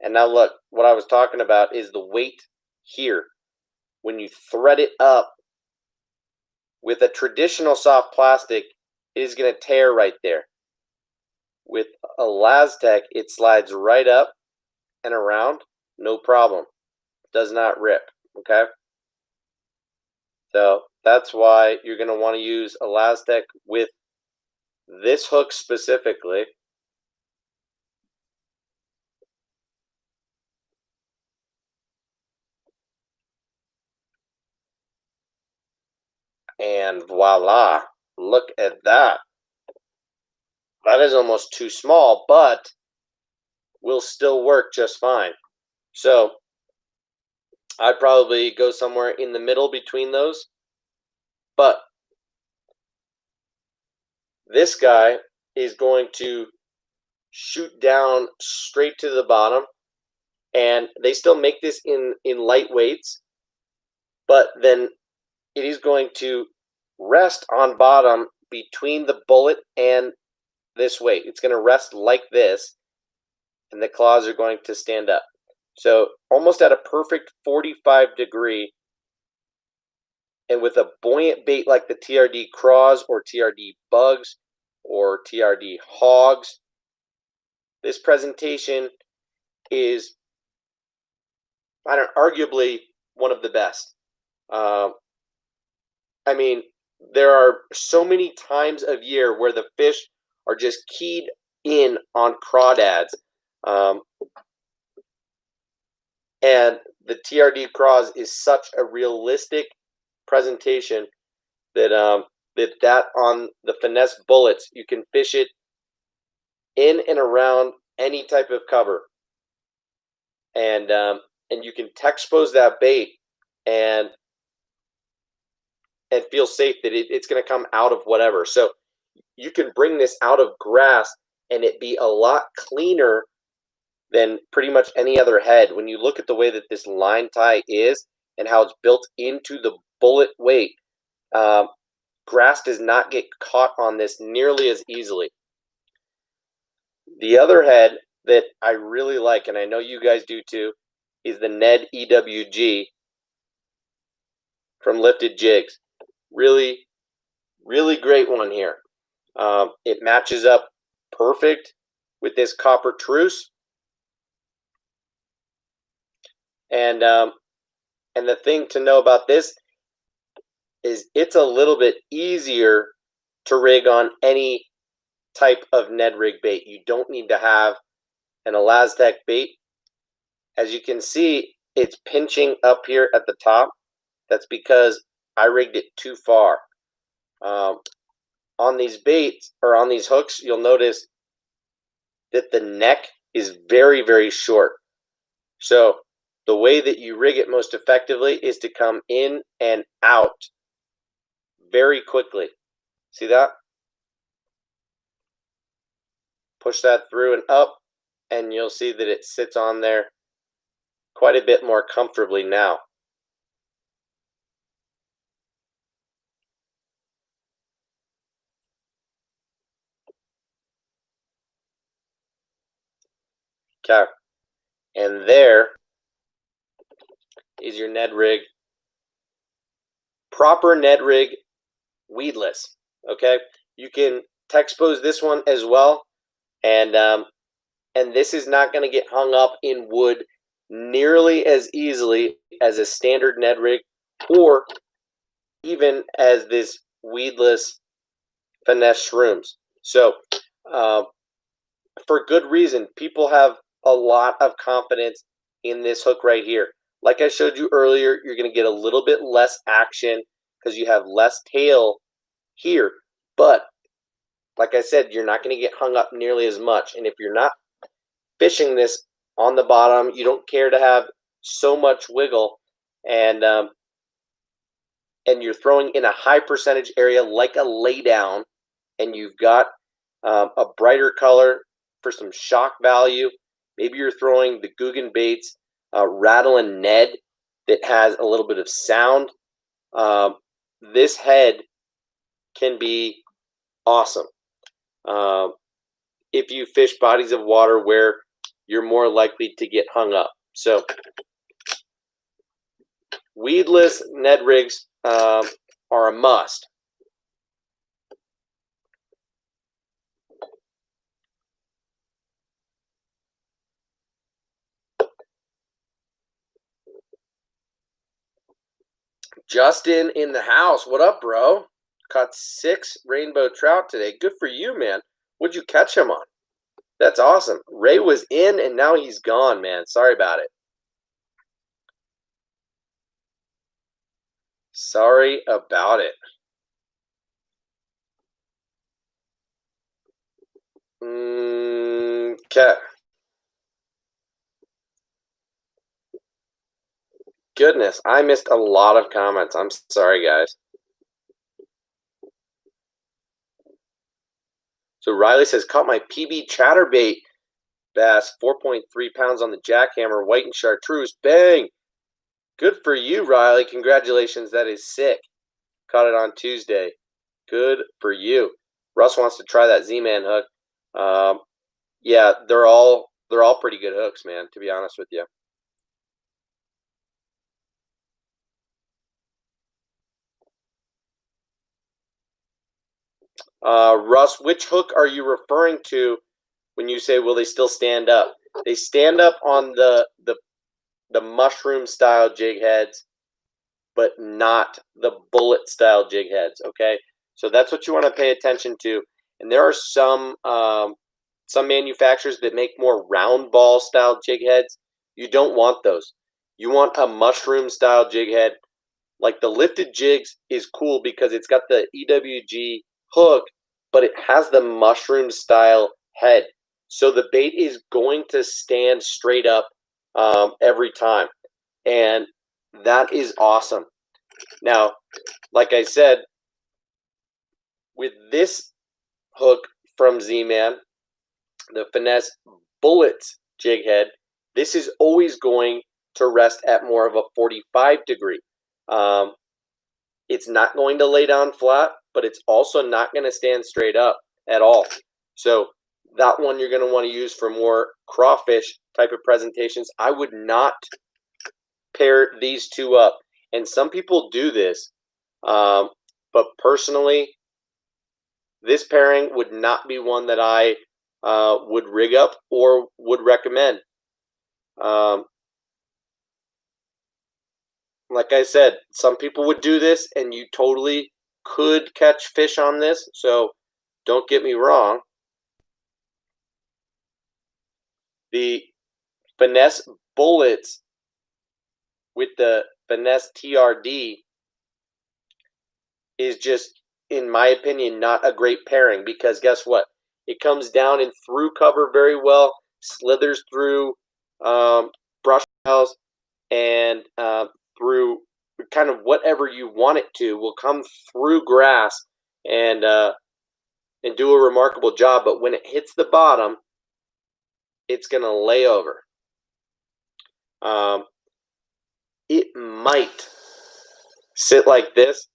And now look, what I was talking about is the weight here. When you thread it up with a traditional soft plastic, it is going to tear right there. With Elastec, it slides right up and around, no problem. Does not rip, okay? So that's why you're going to want to use Elastec with this hook specifically. And voila, look at that. That is almost too small, but will still work just fine. So I'd probably go somewhere in the middle between those. But this guy is going to shoot down straight to the bottom, And they still make this in light weights, but then it is going to rest on bottom between the bullet and this weight. It's going to rest like this, and the claws are going to stand up. So almost at a perfect 45 degree, and with a buoyant bait like the TRD craws or TRD bugs or TRD hogs, this presentation is, arguably one of the best. I mean, there are so many times of year where the fish are just keyed in on crawdads. And the TRD craws is such a realistic presentation that that on the finesse bullets, you can fish it in and around any type of cover, and you can expose that bait and feel safe that it's going to come out of whatever. So you can bring this out of grass and it be a lot cleaner than pretty much any other head. When you look at the way that this line tie is and how it's built into the bullet weight, grass does not get caught on this nearly as easily. The other head that I really like, and I know you guys do too, is the Ned EWG from Lifted Jigs. Really, really great one here. It matches up perfect with this copper truce. And the thing to know about this is it's a little bit easier to rig on any type of Ned Rig bait. You don't need to have an Elastec bait. As you can see, it's pinching up here at the top. That's because I rigged it too far. On these baits, or on these hooks, you'll notice that the neck is very, very short. So the way that you rig it most effectively is to come in and out very quickly. See that? Push that through and up, and you'll see that it sits on there quite a bit more comfortably now. Okay, and there is your Ned Rig, proper Ned Rig, weedless. Okay, you can expose this one as well, and this is not going to get hung up in wood nearly as easily as a standard Ned Rig, or even as this weedless finesse shrooms. So for good reason, people have a lot of confidence in this hook right here. Like I showed you earlier, you're going to get a little bit less action because you have less tail here. But like I said, you're not going to get hung up nearly as much. And if you're not fishing this on the bottom, you don't care to have so much wiggle, and you're throwing in a high percentage area like a laydown, and you've got a brighter color for some shock value. Maybe you're throwing the Guggen baits, Rattle and Ned, that has a little bit of sound. This head can be awesome if you fish bodies of water where you're more likely to get hung up. So weedless Ned rigs are a must. Justin in the house. What up, bro? Caught 6 rainbow trout today. Good for you, man. What'd you catch him on? That's awesome. Ray was in and now he's gone, man. Sorry about it. Sorry about it. Okay. Goodness, I missed a lot of comments. I'm sorry, guys. So Riley says, caught my PB chatterbait bass, 4.3 pounds on the jackhammer, white and chartreuse. Bang! Good for you, Riley. Congratulations. That is sick. Caught it on Tuesday. Good for you. Russ wants to try that Z-Man hook. Yeah, they're all pretty good hooks, man, to be honest with you. Russ, which hook are you referring to when you say will they still stand up? They stand up on the mushroom style jig heads, but not the bullet style jig heads. Okay, so that's what you want to pay attention to. And there are some manufacturers that make more round ball style jig heads. You don't want those. You want a mushroom style jig head. Like the lifted jigs is cool because it's got the EWG hook, but it has the mushroom style head. So the bait is going to stand straight up every time. And that is awesome. Now, like I said, with this hook from Z-Man, the Finesse Bullets jig head, this is always going to rest at more of a 45 degree. It's not going to lay down flat, but it's also not going to stand straight up at all. So that one you're going to want to use for more crawfish type of presentations. I would not pair these two up. And some people do this, but personally, this pairing would not be one that I would rig up or would recommend. Like I said, some people would do this, and you totally could catch fish on this, so don't get me wrong. The Finesse Bullets with the Finesse TRD is just, in my opinion, not a great pairing because guess what? It comes down and through cover very well, slithers through brush piles, and through kind of whatever you want it to, will come through grass and do a remarkable job. But when it hits the bottom, it's going to lay over. It might sit like this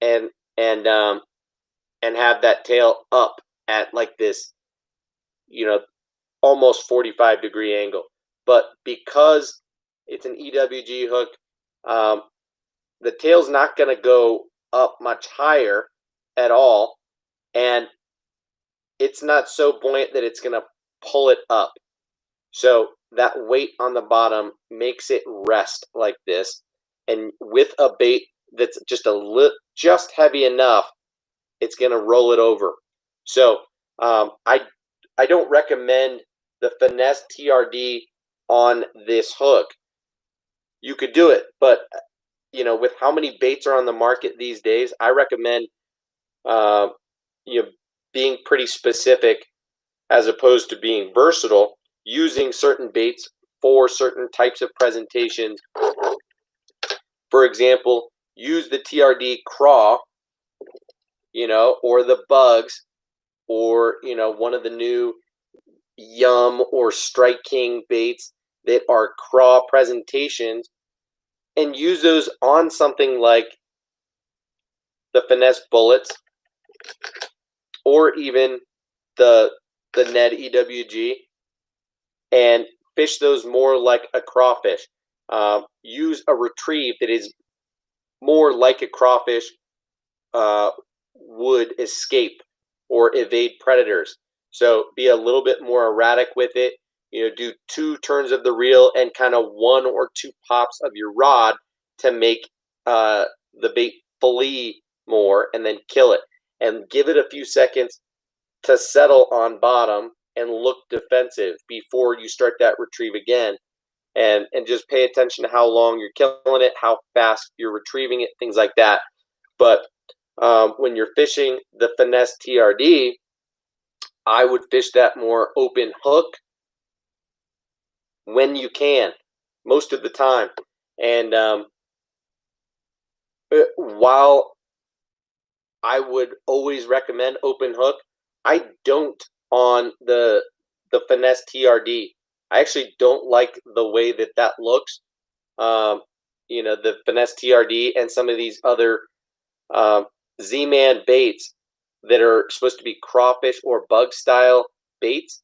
and have that tail up at like this, almost 45 degree angle. But because it's an EWG hook, the tail's not going to go up much higher at all, and it's not so buoyant that it's going to pull it up. So that weight on the bottom makes it rest like this, and with a bait that's just heavy enough, it's going to roll it over. So I don't recommend the Finesse TRD on this hook. You could do it, but with how many baits are on the market these days, I recommend being pretty specific as opposed to being versatile, using certain baits for certain types of presentations. For example, use the TRD craw, or the bugs, or one of the new Yum or Strike King baits that are craw presentations, and use those on something like the Finesse Bullets or even the Ned EWG, and fish those more like a crawfish. Use a retrieve that is more like a crawfish would escape or evade predators. So be a little bit more erratic with it. Do 2 turns of the reel and kind of 1 or 2 pops of your rod to make the bait flee more, and then kill it. And give it a few seconds to settle on bottom and look defensive before you start that retrieve again. And just pay attention to how long you're killing it, how fast you're retrieving it, things like that. But when you're fishing the Finesse TRD, I would fish that more open hook when you can, most of the time. And while I would always recommend open hook, I don't on the the Finesse TRD. I actually don't like the way that that looks. Um, the Finesse TRD and some of these other Z-Man baits that are supposed to be crawfish or bug style baits.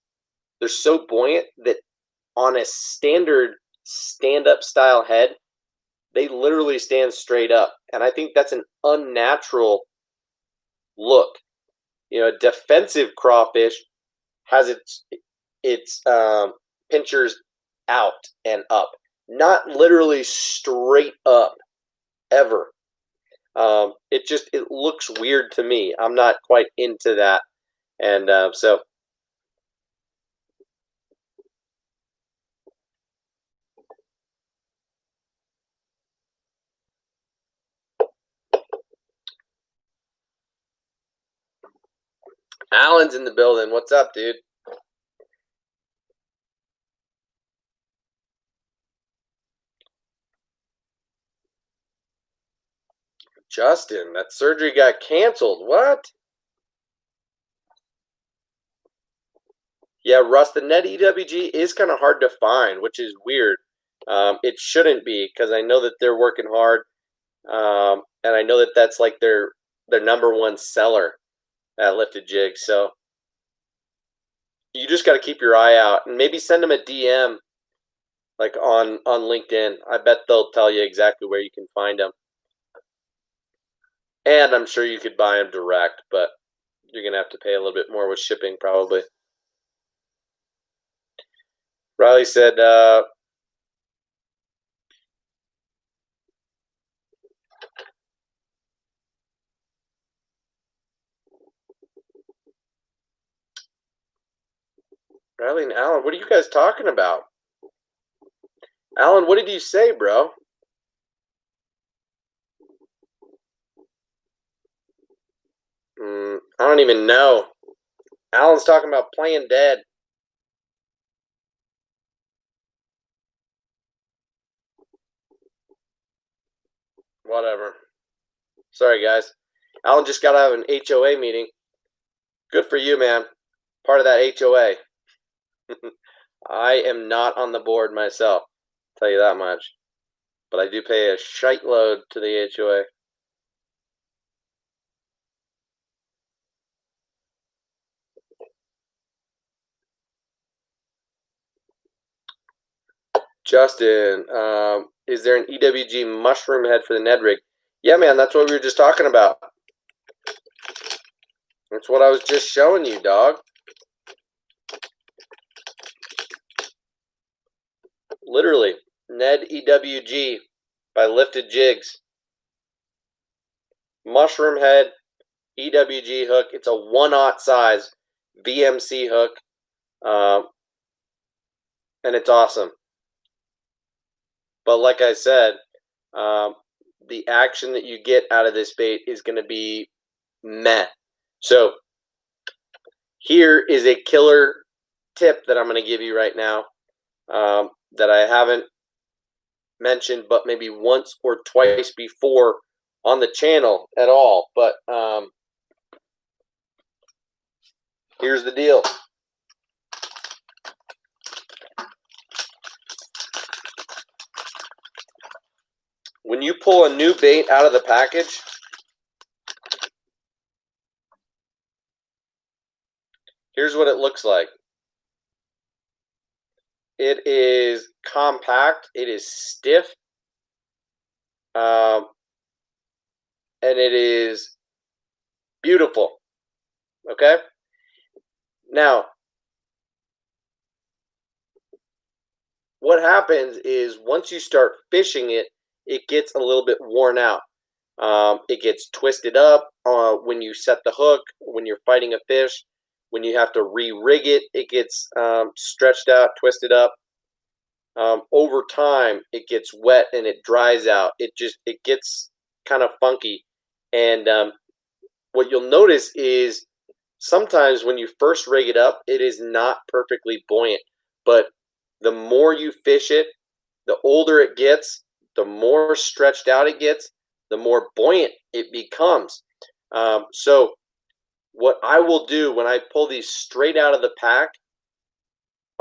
They're so buoyant that on a standard stand-up style head, they literally stand straight up. And I think that's an unnatural look. Defensive crawfish has its pinchers out and up, not literally straight up ever. It looks weird to me. I'm not quite into that, and so Alan's in the building. What's up, dude? Justin, that surgery got canceled. What? Yeah, Russ, the Ned EWG is kind of hard to find, which is weird. It shouldn't be because I know that they're working hard, and I know that that's like their number one seller at Lifted Jigs. So you just got to keep your eye out and maybe send them a DM, like on LinkedIn. I bet they'll tell you exactly where you can find them. And I'm sure you could buy them direct, but you're going to have to pay a little bit more with shipping probably. Riley said, Riley and Alan, what are you guys talking about? Alan, what did you say, bro? I don't even know. Alan's talking about playing dead. Whatever. Sorry, guys. Alan just got out of an HOA meeting. Good for you, man. Part of that HOA. I am not on the board myself. I'll tell you that much. But I do pay a shite load to the HOA. Justin, is there an EWG mushroom head for the Ned Rig? Yeah, man, that's what we were just talking about. That's what I was just showing you, dog. Literally, Ned EWG by Lifted Jigs. Mushroom head, EWG hook. It's a 1/0 size VMC hook, and it's awesome. But like I said, the action that you get out of this bait is going to be meh. So here is a killer tip that I'm going to give you right now that I haven't mentioned but maybe once or twice before on the channel at all. But here's the deal. When you pull a new bait out of the package, here's what it looks like. It is compact, it is stiff, and it is beautiful. Okay? Now, what happens is once you start fishing it, it gets a little bit worn out. It gets twisted up when you set the hook, when you're fighting a fish. When you have to re-rig it, it gets stretched out, twisted up. Over time, it gets wet and it dries out. It gets kind of funky. And what you'll notice is sometimes when you first rig it up, it is not perfectly buoyant. But the more you fish it, the older it gets, the more stretched out it gets, the more buoyant it becomes. So what I will do when I pull these straight out of the pack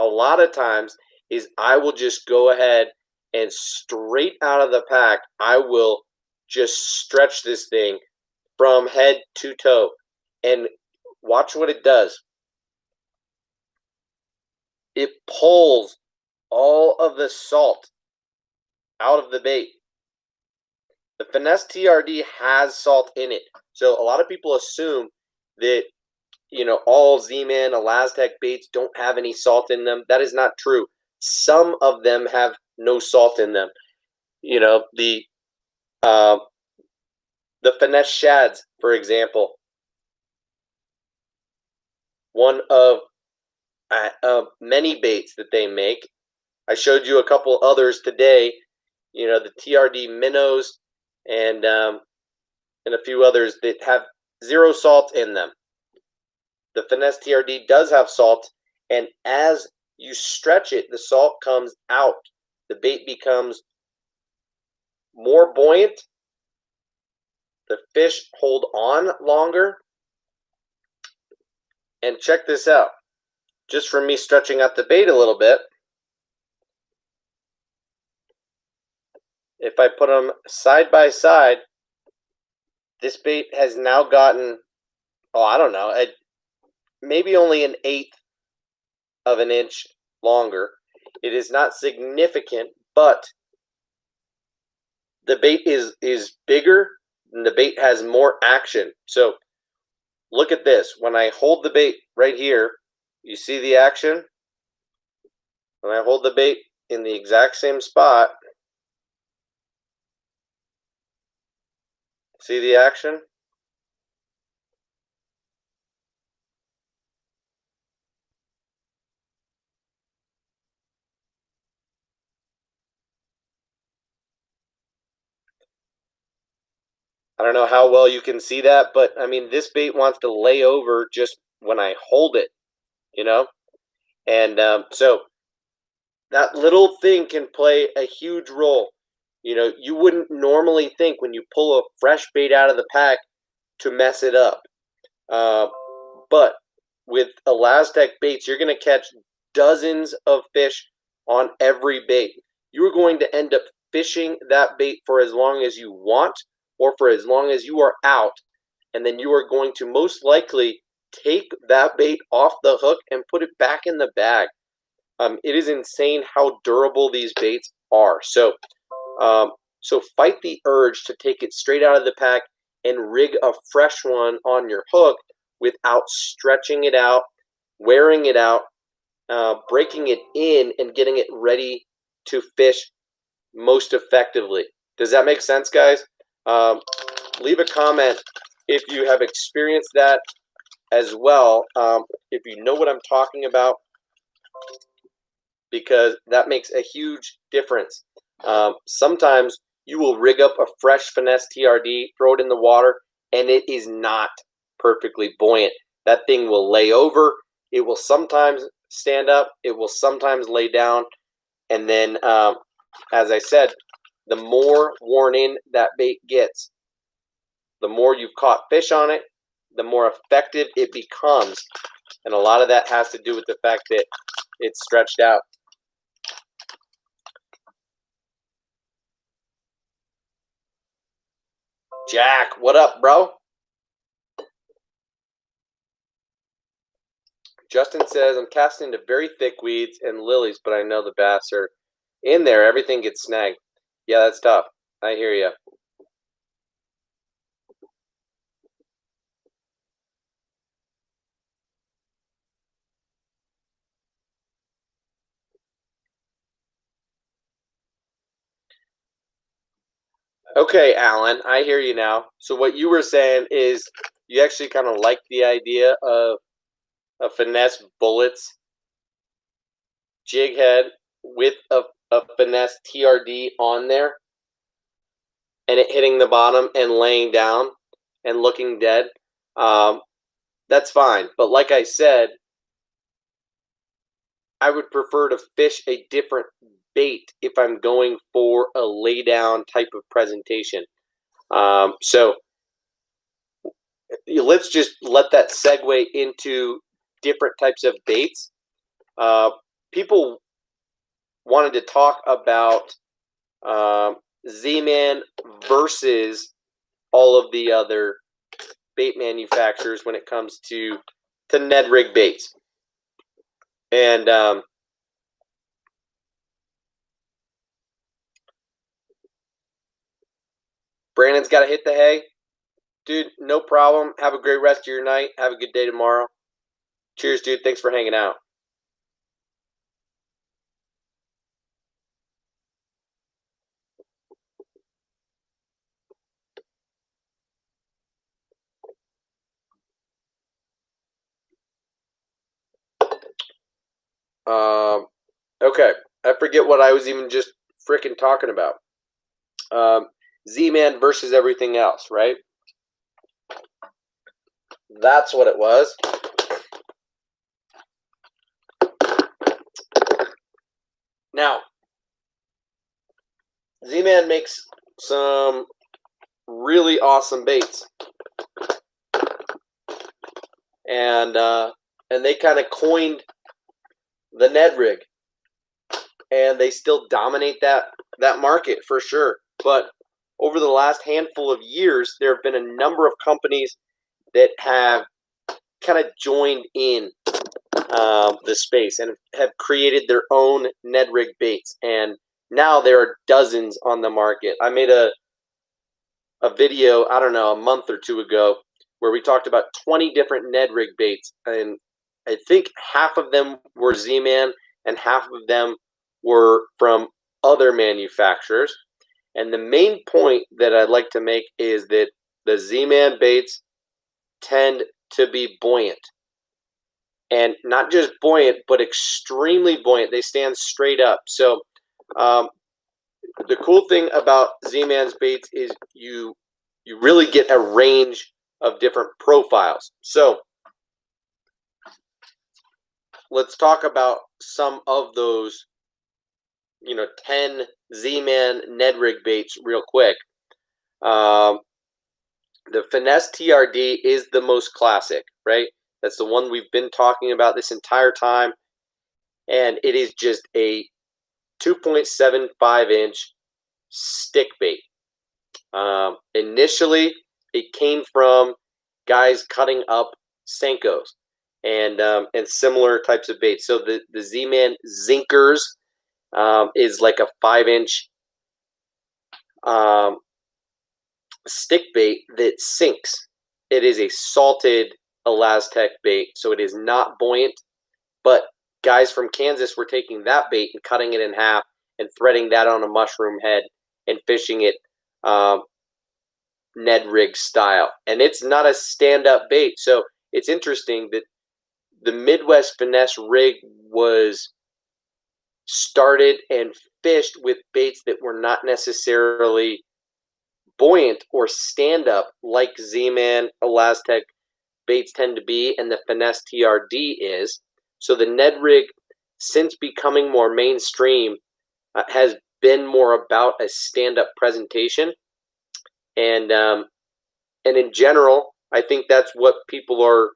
a lot of times is I will just go ahead and straight out of the pack, I will just stretch this thing from head to toe and watch what it does. It pulls all of the salt out of the bait. The Finesse TRD has salt in it. So a lot of people assume that, all Z-Man Elastec baits don't have any salt in them. That is not true. Some of them have no salt in them. The Finesse Shads, for example, one of many baits that they make. I showed you a couple others today. The TRD minnows and a few others that have zero salt in them. The Finesse TRD does have salt, and as you stretch it, the salt comes out. The bait becomes more buoyant. The fish hold on longer. And check this out. Just from me stretching out the bait a little bit, if I put them side by side, this bait has now gotten, I don't know, maybe only an eighth of an inch longer. It is not significant, but the bait is bigger and the bait has more action. So look at this. When I hold the bait right here, you see the action? When I hold the bait in the exact same spot, see the action? I don't know how well you can see that, but I mean, this bait wants to lay over just when I hold it, And so that little thing can play a huge role. You wouldn't normally think when you pull a fresh bait out of the pack to mess it up. But with Elastec baits, you're going to catch dozens of fish on every bait. You're going to end up fishing that bait for as long as you want or for as long as you are out. And then you are going to most likely take that bait off the hook and put it back in the bag. It is insane how durable these baits are. So fight the urge to take it straight out of the pack and rig a fresh one on your hook without stretching it out, wearing it out, breaking it in, and getting it ready to fish most effectively. Does that make sense, guys? Leave a comment if you have experienced that as well, if you know what I'm talking about, because that makes a huge difference. Sometimes you will rig up a fresh Finesse TRD, throw it in the water, and it is not perfectly buoyant. That thing will lay over. It will sometimes stand up. It will sometimes lay down. And then, as I said, the more worn in that bait gets, the more you've caught fish on it, the more effective it becomes. And a lot of that has to do with the fact that it's stretched out. Jack, what up, bro? Justin says, I'm casting into very thick weeds and lilies, but I know the bass are in there. Everything gets snagged. Yeah, that's tough. I hear you. Okay, Alan, I hear you now. So what you were saying is you actually kind of like the idea of a Finesse Bullets jig head with a Finesse TRD on there and it hitting the bottom and laying down and looking dead. That's fine. But like I said, I would prefer to fish a different bait if I'm going for a lay down type of presentation. So let's just let that segue into different types of baits. people wanted to talk about Z-Man versus all of the other bait manufacturers when it comes to Ned Rig baits. And Brandon's got to hit the hay. Dude, no problem. Have a great rest of your night. Have a good day tomorrow. Cheers, dude. Thanks for hanging out. Okay. I forget what I was even just freaking talking about. Z-Man versus everything else, right? That's what it was. Now, Z-Man makes some really awesome baits. And they kind of coined the Ned Rig. And they still dominate that market for sure. But over the last handful of years, there have been a number of companies that have kind of joined in the space and have created their own Ned Rig baits. And now there are dozens on the market. I made a video, I don't know, a month or two ago, where we talked about 20 different Ned Rig baits. And I think half of them were Z-Man and half of them were from other manufacturers. And the main point that I'd like to make is that the Z-Man baits tend to be buoyant. And not just buoyant, but extremely buoyant. They stand straight up. So the cool thing about Z-Man's baits is you really get a range of different profiles. So let's talk about some of those, 10 Z-Man Ned Rig baits real quick. The Finesse TRD is the most classic, right? That's the one we've been talking about this entire time. And it is just a 2.75-inch stick bait. Initially, it came from guys cutting up Senkos and similar types of baits. So the Z-Man Zinkers is like a 5-inch stick bait that sinks. It is a salted Elastec bait, so it is not buoyant. But guys from Kansas were taking that bait and cutting it in half and threading that on a mushroom head and fishing it Ned Rig style. And it's not a stand-up bait. So it's interesting that the Midwest Finesse rig was started and fished with baits that were not necessarily buoyant or stand-up like Z-Man Elastec baits tend to be and the Finesse TRD is. So the Ned Rig, since becoming more mainstream, has been more about a stand-up presentation. And in general, I think that's what people are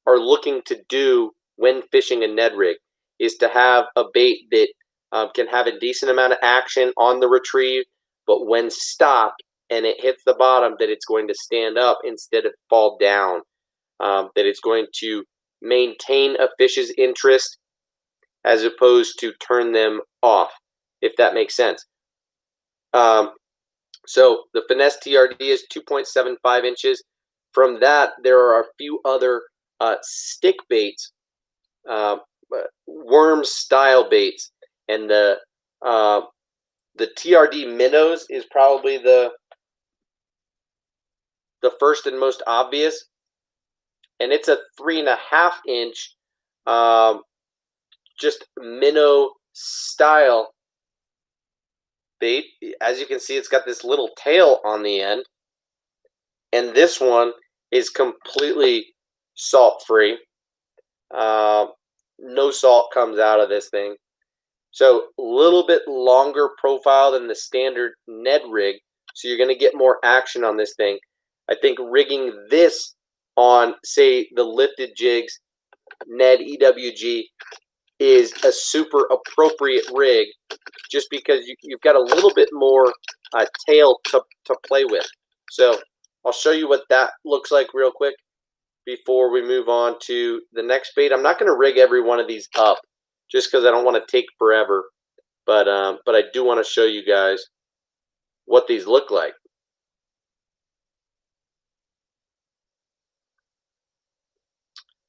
looking to do when fishing a Ned Rig, is to have a bait that can have a decent amount of action on the retrieve, but when stopped and it hits the bottom, that it's going to stand up instead of fall down, that it's going to maintain a fish's interest as opposed to turn them off, if that makes sense. So the Finesse TRD is 2.75 inches. From that, there are a few other stick baits, worm style baits, and the TRD Minnows is probably the first and most obvious, and it's a 3.5-inch just minnow style bait. As you can see, it's got this little tail on the end, and this one is completely salt free. No salt comes out of this thing. So a little bit longer profile than the standard Ned Rig, so you're going to get more action on this thing. I think rigging this on, say, the lifted jigs, Ned EWG, is a super appropriate rig just because you've got a little bit more tail to play with. So I'll show you what that looks like real quick before we move on to the next bait. I'm not going to rig every one of these up just because I don't want to take forever, but I do want to show you guys what these look like.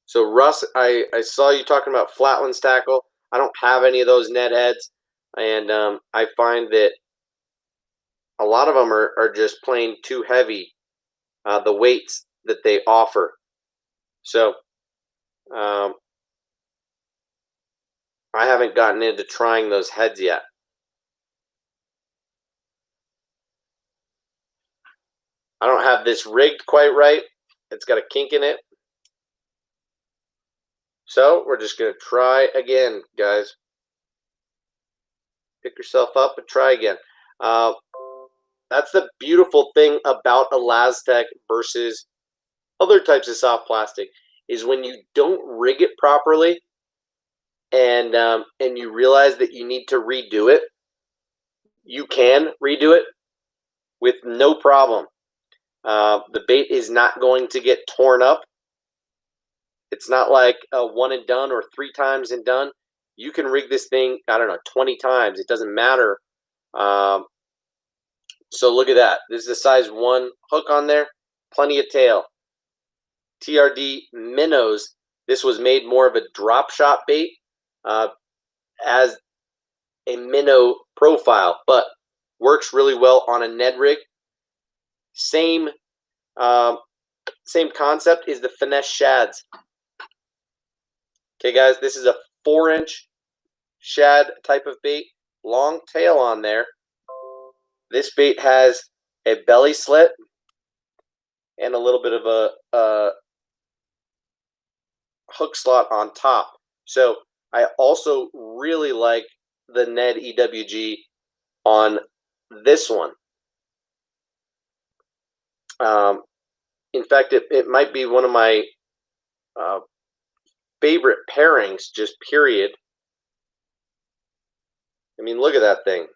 So Russ, I saw you talking about flatlands tackle. I don't have any of those Ned heads, and I find that a lot of them are just plain too heavy, the weights that they offer. So I haven't gotten into trying those heads yet. I don't have this rigged quite right. It's got a kink in it. So we're just going to try again, guys. Pick yourself up and try again. That's the beautiful thing about Elastec versus other types of soft plastic is when you don't rig it properly and you realize that you need to redo it, you can redo it with no problem. The bait is not going to get torn up. It's not like a one and done or 3 times and done. You can rig this thing, I don't know, 20 times. It doesn't matter. So look at that. This is a size 1 hook on there. Plenty of tail. TRD minnows. This was made more of a drop shot bait as a minnow profile, but works really well on a Ned rig. Same concept is the finesse shads. Okay, guys, this is a 4-inch shad type of bait. Long tail on there. This bait has a belly slit and a little bit of a hook slot on top. So I also really like the Ned EWG on this one. In fact, it might be one of my favorite pairings, just period. I mean, look at that thing.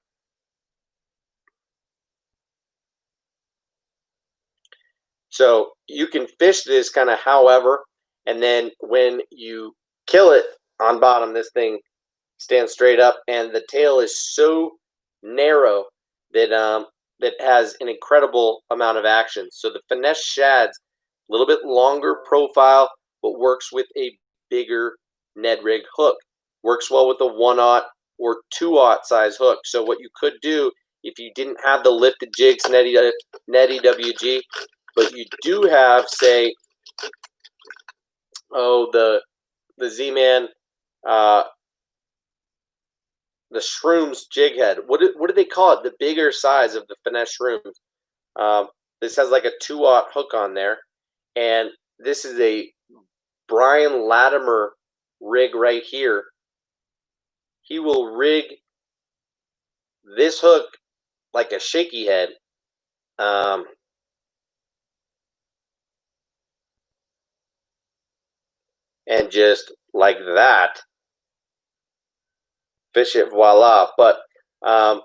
So you can fish this kind of however, and then when you kill it on bottom, this thing stands straight up, and the tail is so narrow that that has an incredible amount of action. So the finesse shads, a little bit longer profile, but works with a bigger Ned rig hook. Works well with a 1/0 or 2/0 size hook. So what you could do if you didn't have the lifted jigs Ned EWG, but you do have, say, the Z-Man, the Shrooms jig head. What do they call it? The bigger size of the finesse Shrooms. This has like a 2/0 hook on there, and this is a Brian Latimer rig right here. He will rig this hook like a shaky head. And just like that, fish it, voila. But I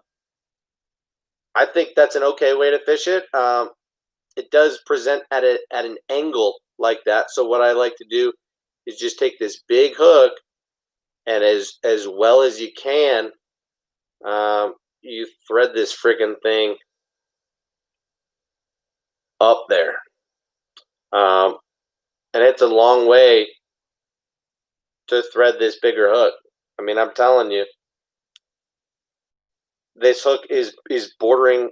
think that's an okay way to fish it. It does present at an angle like that. So what I like to do is just take this big hook, and as well as you can, you thread this friggin' thing up there. And it's a long way to thread this bigger hook. I mean, I'm telling you, this hook is bordering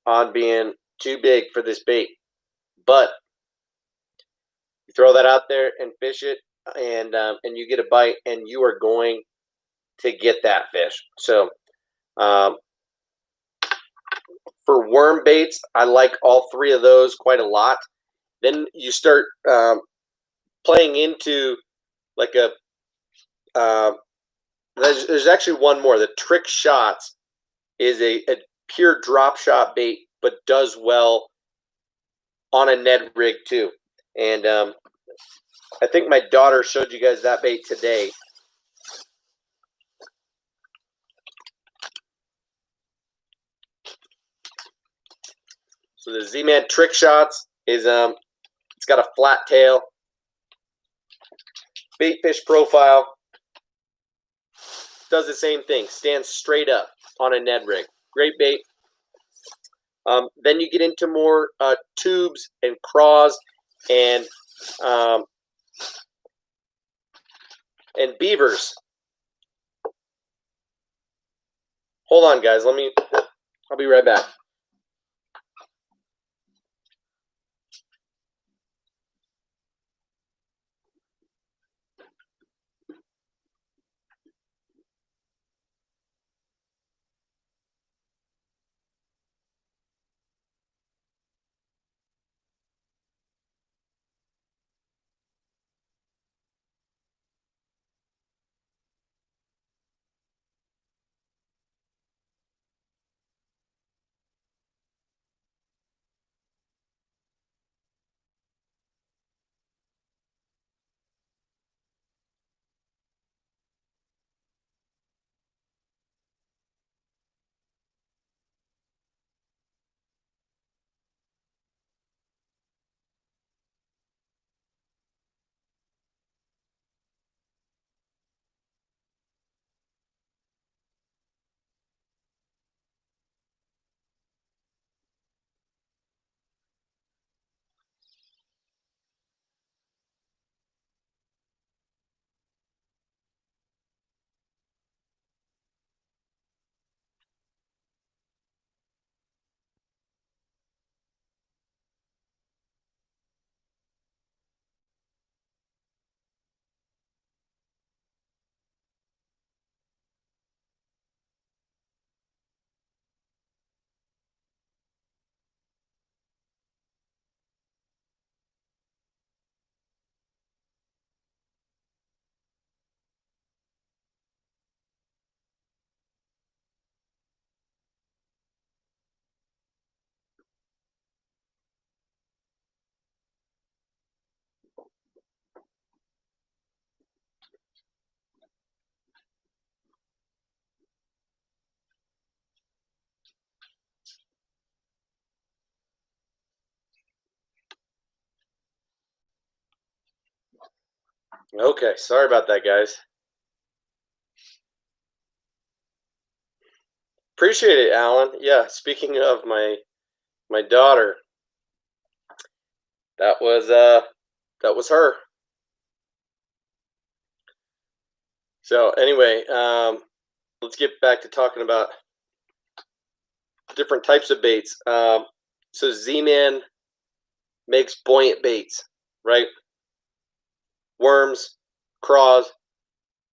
on being too big for this bait. But you throw that out there and fish it, and you get a bite, and you are going to get that fish. So for worm baits, I like all 3 of those quite a lot. Then you start playing into like a there's actually one more. The Trick Shots is a pure drop shot bait, but does well on a Ned rig too. And I think my daughter showed you guys that bait today. So the Z-Man Trick Shots is it's got a flat tail, bait fish profile. Does the same thing. Stands straight up on a Ned rig. Great bait. Then you get into more tubes and craws and beavers. Hold on, guys. I'll be right back. Okay, sorry about that, guys. Appreciate it, Alan. Yeah, speaking of my daughter, that was her. So anyway, let's get back to talking about different types of baits. So Z-Man makes buoyant baits, right? Worms, craws,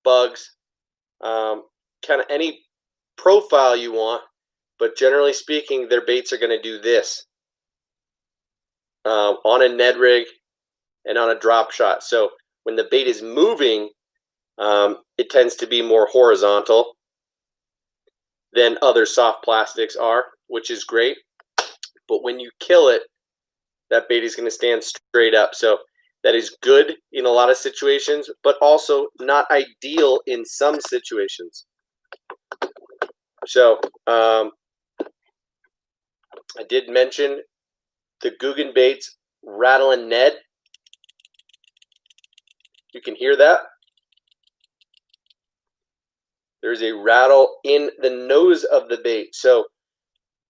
bugs, kind of any profile you want, but generally speaking, their baits are going to do this on a Ned rig and on a drop shot. So when the bait is moving, it tends to be more horizontal than other soft plastics are, which is great. But when you kill it, that bait is going to stand straight up. So that is good in a lot of situations, but also not ideal in some situations. So I did mention the Guggen baits rattle and Ned. You can hear that. There's a rattle in the nose of the bait. So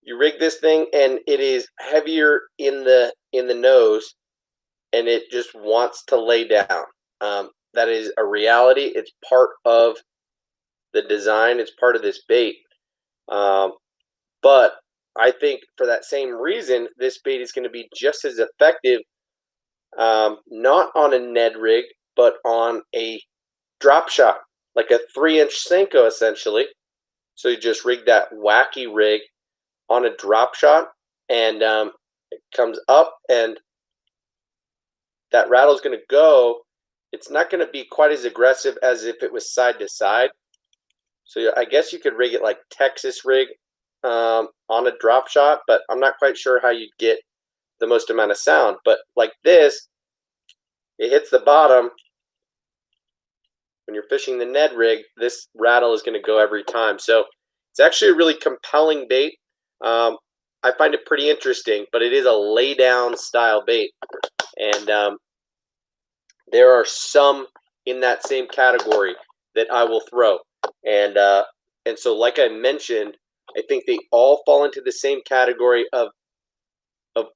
you rig this thing and it is heavier in the nose and it just wants to lay down. That is a reality. It's part of the design. It's part of this bait. But I think for that same reason, this bait is going to be just as effective, not on a Ned rig, but on a drop shot, like a 3-inch Senko essentially. So you just rig that wacky rig on a drop shot and it comes up and that rattle is going to go. It's not going to be quite as aggressive as if it was side to side. So I guess you could rig it like Texas rig on a drop shot, but I'm not quite sure how you'd get the most amount of sound. But like this, it hits the bottom. When you're fishing the Ned rig, this rattle is going to go every time. So it's actually a really compelling bait. I find it pretty interesting, but it is a lay down style bait, and there are some in that same category that I will throw, and so like I mentioned, I think they all fall into the same category of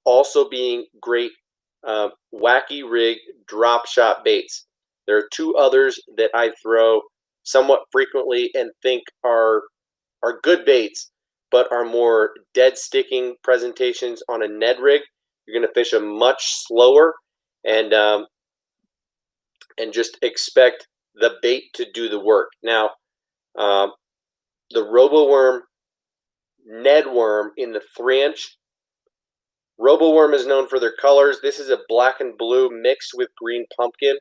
also being great wacky rig drop shot baits. There are two others that I throw somewhat frequently and think are good baits, but are more dead sticking presentations on a Ned rig. You're going to fish them much slower and just expect the bait to do the work. Now, the Roboworm Ned worm in the 3-inch. Roboworm is known for their colors. This is a black and blue mixed with green pumpkin.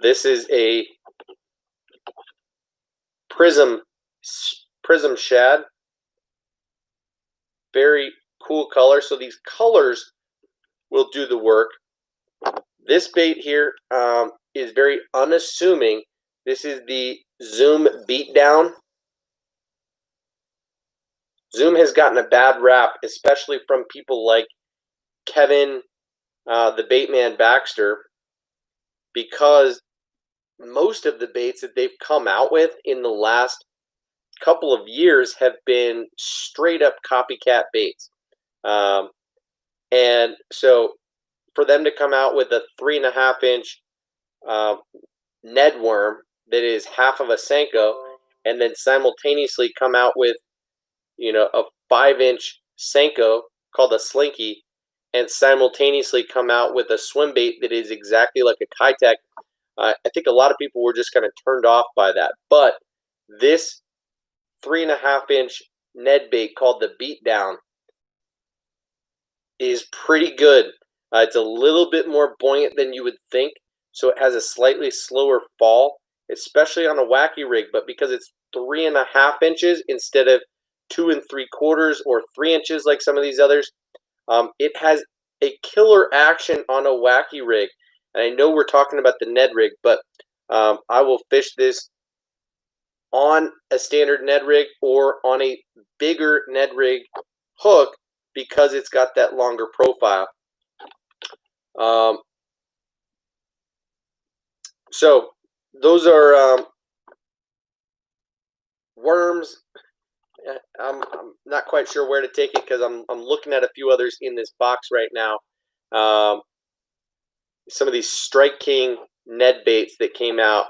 This is a prism shad. Very cool color. So these colors will do the work. This bait here is very unassuming. This is the Zoom Beatdown. Zoom has gotten a bad rap, especially from people like Kevin, the Baitman Baxter, because most of the baits that they've come out with in the last couple of years have been straight up copycat baits. And so for them to come out with a 3.5-inch Ned worm that is half of a Senko, and then simultaneously come out with, a 5-inch Senko called a Slinky, and simultaneously come out with a swim bait that is exactly like a Kitech, I think a lot of people were just kind of turned off by that. But this 3.5-inch Ned bait called the Beatdown is pretty good. It's a little bit more buoyant than you would think, so it has a slightly slower fall, especially on a wacky rig. But because it's 3.5 inches instead of 2 3/4 or 3 inches like some of these others, it has a killer action on a wacky rig. And I know we're talking about the Ned rig, but I will fish this on a standard Ned rig or on a bigger Ned rig hook because it's got that longer profile. So those are worms. I'm not quite sure where to take it because I'm looking at a few others in this box right now. Some of these Strike King Ned baits that came out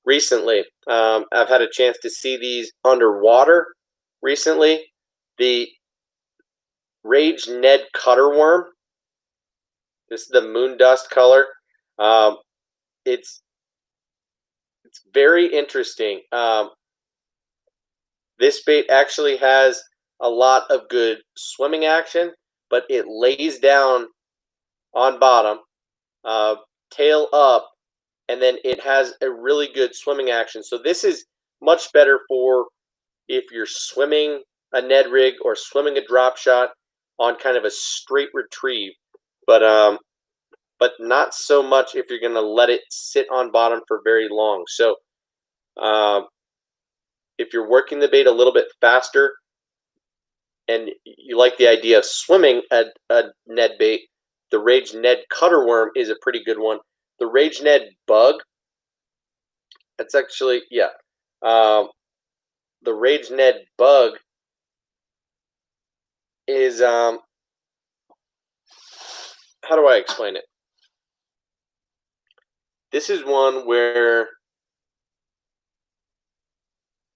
recently. I've had a chance to see these underwater recently. The Rage Ned Cutter Worm. This is the moon dust color. It's very interesting. This bait actually has a lot of good swimming action, but it lays down on bottom, tail up, and then it has a really good swimming action. So this is much better for if you're swimming a Ned rig or swimming a drop shot on kind of a straight retrieve, but not so much if you're going to let it sit on bottom for very long. So if you're working the bait a little bit faster and you like the idea of swimming a Ned bait, the Rage Ned Cutter Worm is a pretty good one. The Rage Ned Bug, that's actually, yeah. The Rage Ned Bug is, how do I explain it? This is one where,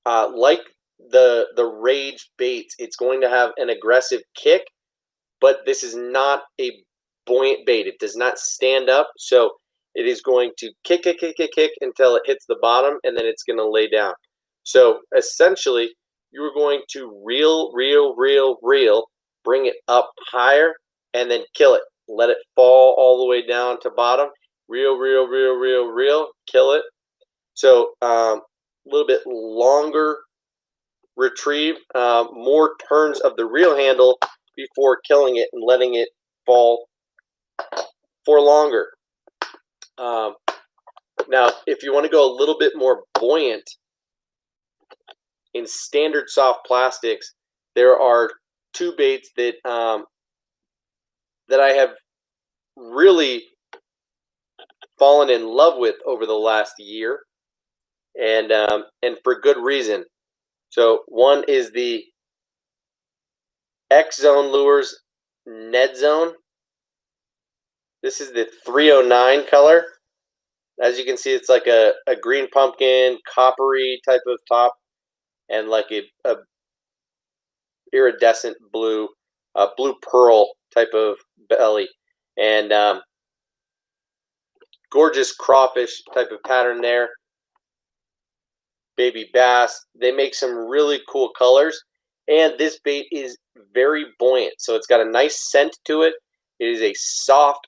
like the Rage baits, it's going to have an aggressive kick, but this is not a buoyant bait. It does not stand up, so it is going to kick until it hits the bottom, and then it's going to lay down. So essentially, you are going to reel, bring it up higher, and then kill it. Let it fall all the way down to bottom. Reel, kill it. So a little bit longer retrieve, more turns of the reel handle before killing it and letting it fall for longer. Now, if you want to go a little bit more buoyant, in standard soft plastics, there are two baits that that I have really fallen in love with over the last year, and for good reason. So one is the X Zone Lures Ned Zone. This is the 309 color. As you can see, it's like a green pumpkin, coppery type of top, and like a iridescent blue, blue pearl type of belly, and gorgeous crawfish type of pattern there. Baby bass. They make some really cool colors, and this bait is very buoyant. So it's got a nice scent to it. It is a soft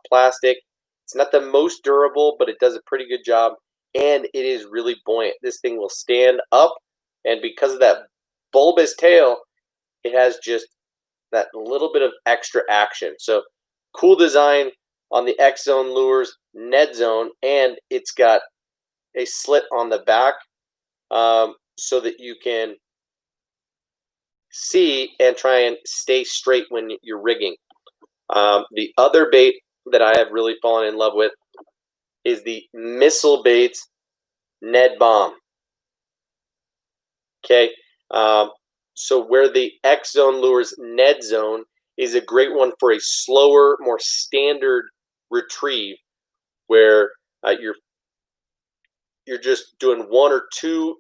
plastic. It's not the most durable, but it does a pretty good job, and it is really buoyant. This thing will stand up, and because of that bulbous tail, it has just that little bit of extra action. So cool design on the X Zone Lures Ned Zone, and it's got a slit on the back so that you can see and try and stay straight when you're rigging. The other bait that I have really fallen in love with is the Missile Baits Ned Bomb. Okay, so where the X Zone Lures Ned Zone is a great one for a slower, more standard retrieve, where you're just doing one or two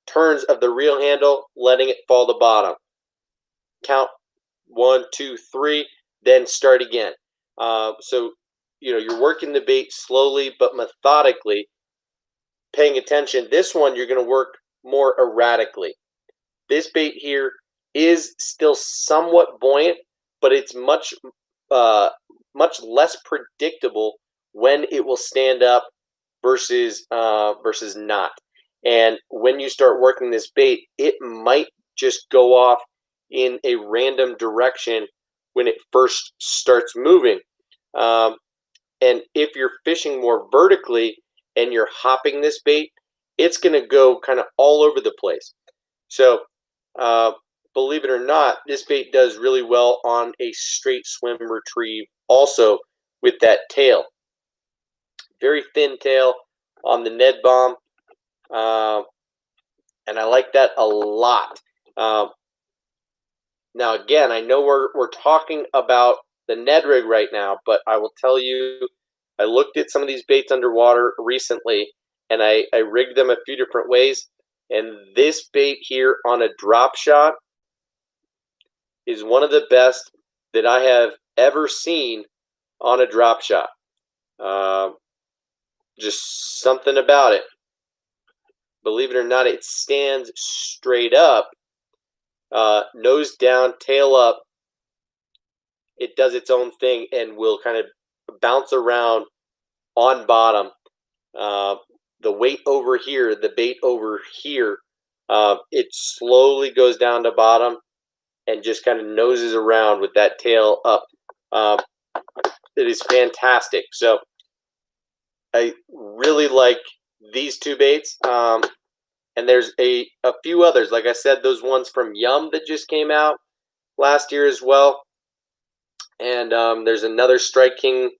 turns of the reel handle, letting it fall to bottom. Count 1, 2, 3, then start again. So you're working the bait slowly but methodically, paying attention. This one you're going to work more erratically. This bait here is still somewhat buoyant, but it's much less predictable when it will stand up versus not. And when you start working this bait, it might just go off in a random direction when it first starts moving. And if you're fishing more vertically and you're hopping this bait, it's going to go kind of all over the place. So believe it or not, this bait does really well on a straight swim retrieve also with that tail. Very thin tail on the Ned Bomb, and I like that a lot. Now, again, I know we're talking about the Ned Rig right now, but I will tell you, I looked at some of these baits underwater recently, and I rigged them a few different ways. And this bait here on a drop shot is one of the best that I have ever seen on a drop shot. Just something about it. Believe it or not, it stands straight up, nose down, tail up. It does its own thing and will kind of bounce around on bottom. The weight over here, the bait over here, it slowly goes down to bottom and just kind of noses around with that tail up. It is fantastic. So I really like these two baits. And there's a few others. Like I said, those ones from Yum that just came out last year as well. And there's another Strike King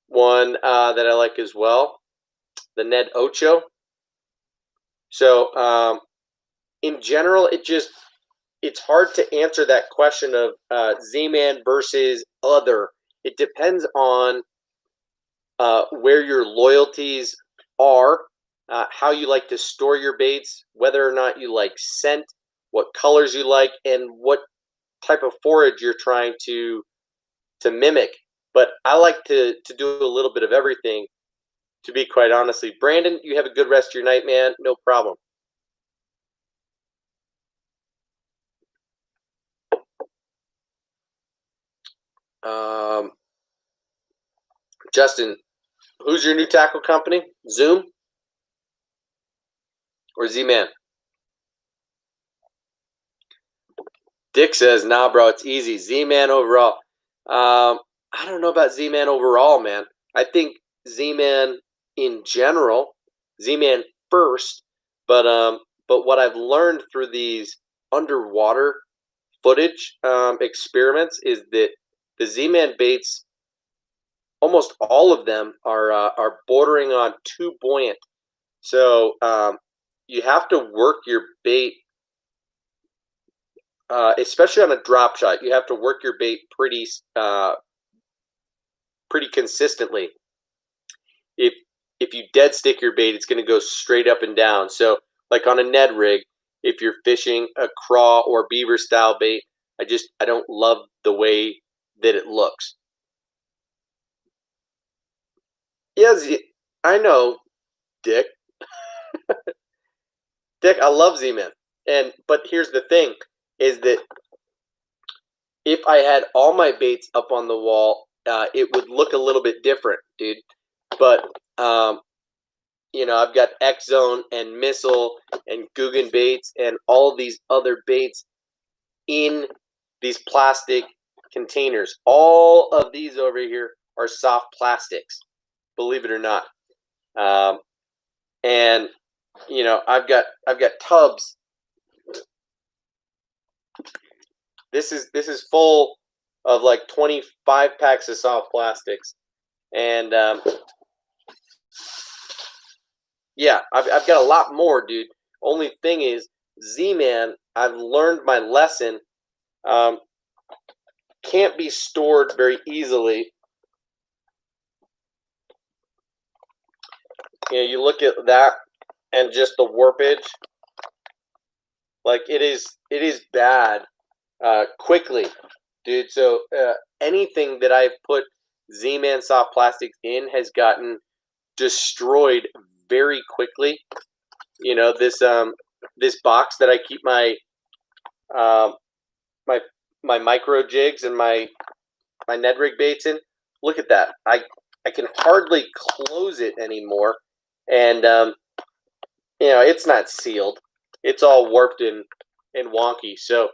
one that I like as well, the Ned Ocho. So in general, it's hard to answer that question of Z-Man versus other. It depends on where your loyalties are, how you like to store your baits, whether or not you like scent, what colors you like, and what type of forage you're trying to mimic. But I like to do a little bit of everything, to be quite honestly. Brandon, you have a good rest of your night, man. No problem. Justin, who's your new tackle company? Zoom or Z-Man? Dick says, nah, bro, it's easy. Z-Man overall. I don't know about Z-Man overall, man. I think Z-Man in general, Z-Man first, but what I've learned through these underwater footage experiments is that the Z-Man baits, almost all of them are bordering on too buoyant. So you have to work your bait, especially on a drop shot. You have to work your bait pretty consistently. If you dead stick your bait, it's going to go straight up and down. So like on a Ned rig, if you're fishing a craw or beaver style bait, I don't love the way that it looks. Yes, I know, Dick. Dick, I love Z-Man. But here's the thing, is that if I had all my baits up on the wall, it would look a little bit different, dude. But I've got X Zone and Missile and Guggen baits and all of these other baits in these plastic containers. All of these over here are soft plastics, believe it or not. And I've got tubs. This is full of like 25 packs of soft plastics, and yeah, I've got a lot more, dude. Only thing is, Z-Man, I've learned my lesson. Can't be stored very easily. You look at that and just the warpage. Like it is bad quickly, dude. So anything that I've put Z-Man soft plastics in has gotten destroyed very quickly. This box that I keep my my micro jigs and my Ned rig baits in. Look at that. I can hardly close it anymore, and it's not sealed. It's all warped and wonky. So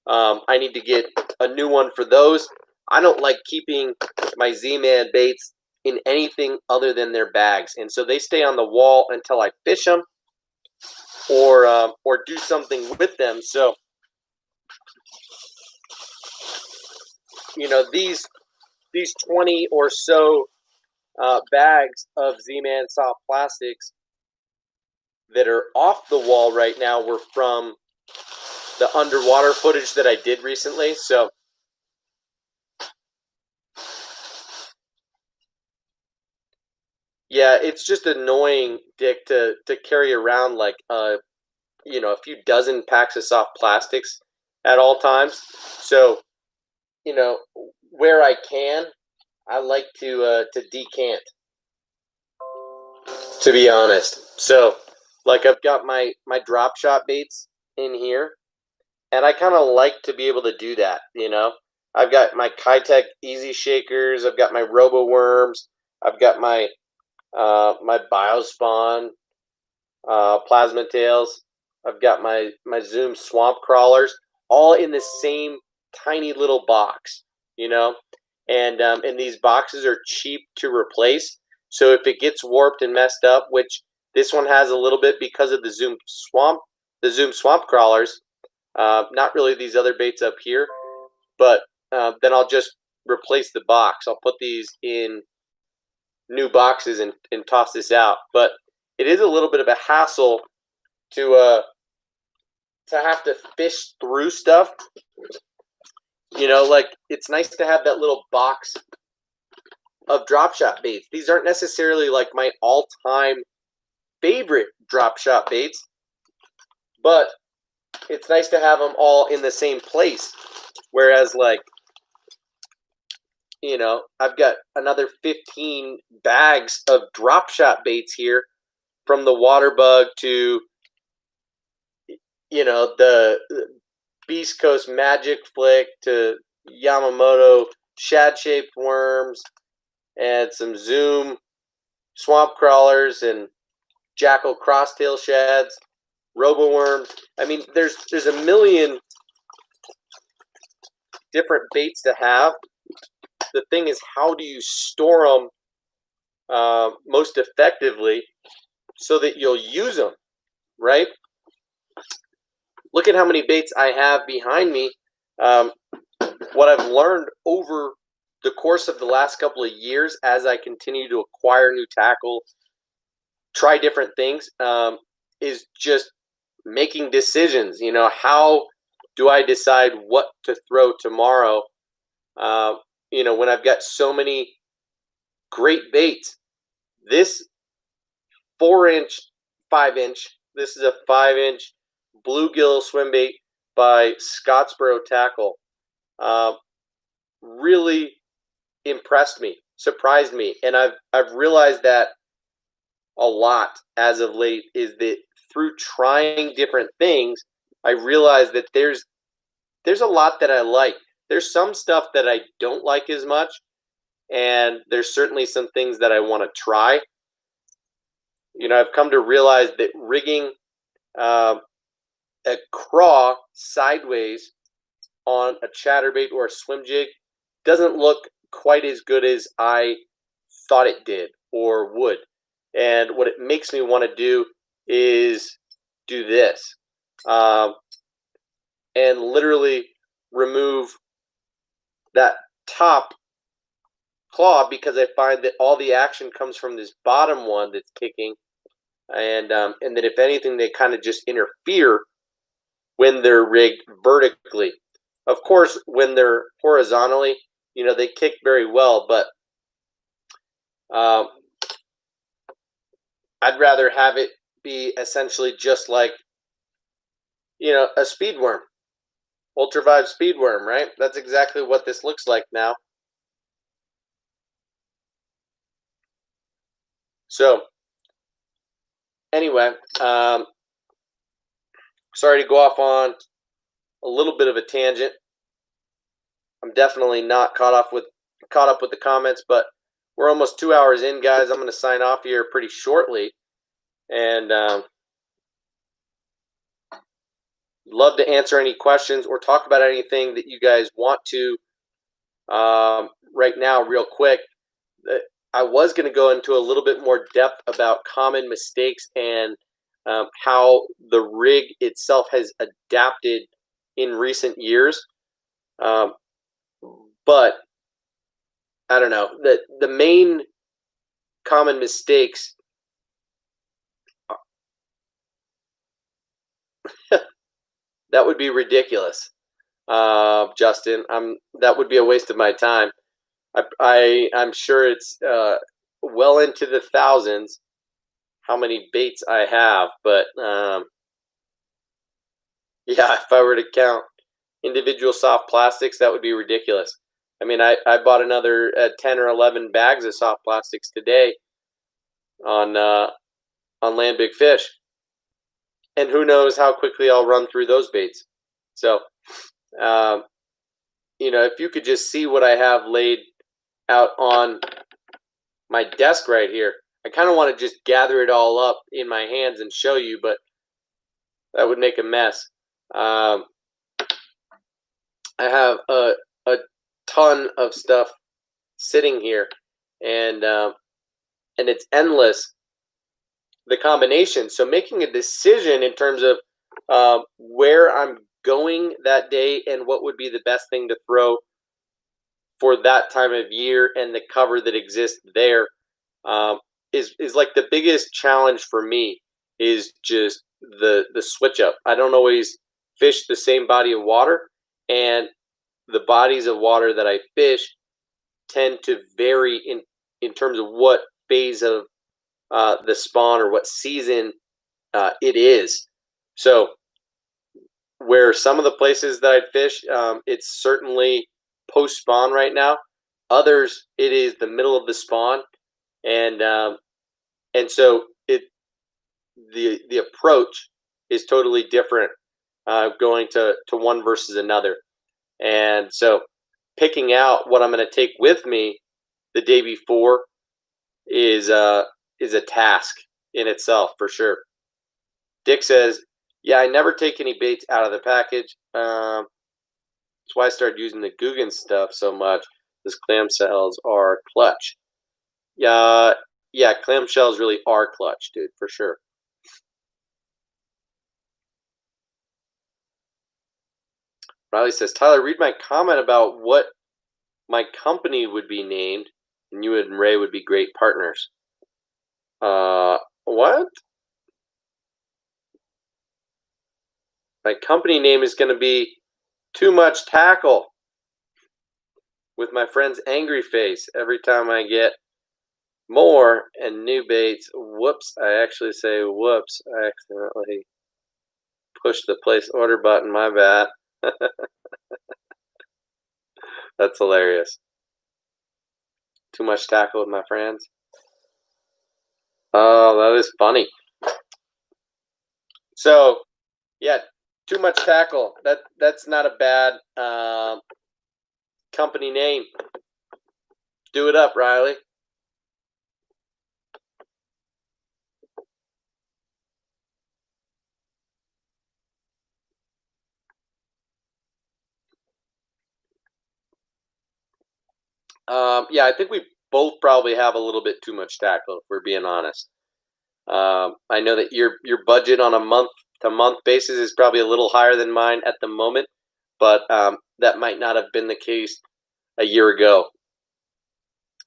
I need to get a new one for those. I don't like keeping my Z-Man baits in anything other than their bags, and so they stay on the wall until I fish them or do something with them. So these 20 or so bags of Z-Man soft plastics that are off the wall right now were from the underwater footage that I did recently. So yeah, it's just annoying, Dick, to carry around like a few dozen packs of soft plastics at all times. So where I can, I like to decant, to be honest. So like I've got my drop shot baits in here, and I kind of like to be able to do that. I've got my Kitech Easy Shakers, I've got my Robo Worms, I've got my my Biospawn Plasma Tails, I've got my Zoom Swamp Crawlers, all in the same tiny little box, and these boxes are cheap to replace. So if it gets warped and messed up, which this one has a little bit because of the Zoom Swamp Crawlers, not really these other baits up here, but then I'll just replace the box. I'll put these in new boxes and toss this out. But it is a little bit of a hassle to have to fish through stuff. Like it's nice to have that little box of drop shot baits. These aren't necessarily like my all-time favorite drop shot baits, but it's nice to have them all in the same place. Whereas like, I've got another 15 bags of drop shot baits here, from the water bug to the Beast Coast Magic Flick to Yamamoto shad-shaped worms and some Zoom swamp crawlers and Jackal crosstail shads, Robo Worms. I mean, there's a million different baits to have. The thing is, how do you store them most effectively so that you'll use them, right? Look at how many baits I have behind me Um, what I've learned over the course of the last couple of years, as I continue to acquire new tackle, try different things, is just making decisions. How do I decide what to throw tomorrow? Uh, when I've got so many great baits. This 4-inch, 5-inch. This is a 5-inch bluegill swim bait by Scottsboro Tackle. Uh, really impressed me, surprised me, and I've realized that a lot as of late is that through trying different things, I realized that there's a lot that I like. There's some stuff that I don't like as much, and there's certainly some things that I want to try. I've come to realize that rigging uh, a craw sideways on a chatterbait or a swim jig doesn't look quite as good as I thought it did or would. And what it makes me want to do is do this, and literally remove that top claw, because I find that all the action comes from this bottom one that's kicking, and that if anything, they kind of just interfere when they're rigged vertically. Of course, when they're horizontally, they kick very well, but um, I'd rather have it be essentially just like, a speed worm, ultravibe speed worm, right? That's exactly what this looks like now. So anyway, sorry to go off on a little bit of a tangent. I'm definitely not caught up with the comments, but we're almost 2 hours in, guys. I'm going to sign off here pretty shortly, and love to answer any questions or talk about anything that you guys want to. Right now, real quick, I was going to go into a little bit more depth about common mistakes and how the rig itself has adapted in recent years. But I don't know. The main common mistakes that would be ridiculous, Justin. That would be a waste of my time. I'm sure it's well into the thousands how many baits I have, but yeah, if I were to count individual soft plastics, that would be ridiculous. I mean, I bought another 10 or 11 bags of soft plastics today on Land Big Fish, and who knows how quickly I'll run through those baits. So, if you could just see what I have laid out on my desk right here. I kind of want to just gather it all up in my hands and show you, but that would make a mess. I have a ton of stuff sitting here, and it's endless, the combination. So making a decision in terms of where I'm going that day and what would be the best thing to throw for that time of year and the cover that exists there is like the biggest challenge for me, is just the switch up. I don't always fish the same body of water, and the bodies of water that I fish tend to vary in terms of what phase of the spawn or what season it is. So where some of the places that I'd fish, it's certainly post spawn right now. Others, it is the middle of the spawn, and so the approach is totally different, going to one versus another. And so picking out what I'm going to take with me the day before is a task in itself, for sure. Dick says, yeah, I never take any baits out of the package. That's why I started using the Guggen stuff so much. Those clamshells are clutch. Yeah, clamshells really are clutch, dude, for sure. Riley says, Tyler, read my comment about what my company would be named, and you and Ray would be great partners. What? My company name is going to be Too Much Tackle, with my friend's angry face every time I get more and new baits. Whoops, I actually say whoops. I accidentally pushed the place order button, my bad. That's hilarious. Too much tackle with my friends. Oh, that is funny. So, yeah, Too Much Tackle. That's not a bad company name. Do it up, Riley. Yeah, I think we both probably have a little bit too much tackle, if we're being honest. I know that your budget on a month-to-month basis is probably a little higher than mine at the moment, but that might not have been the case a year ago.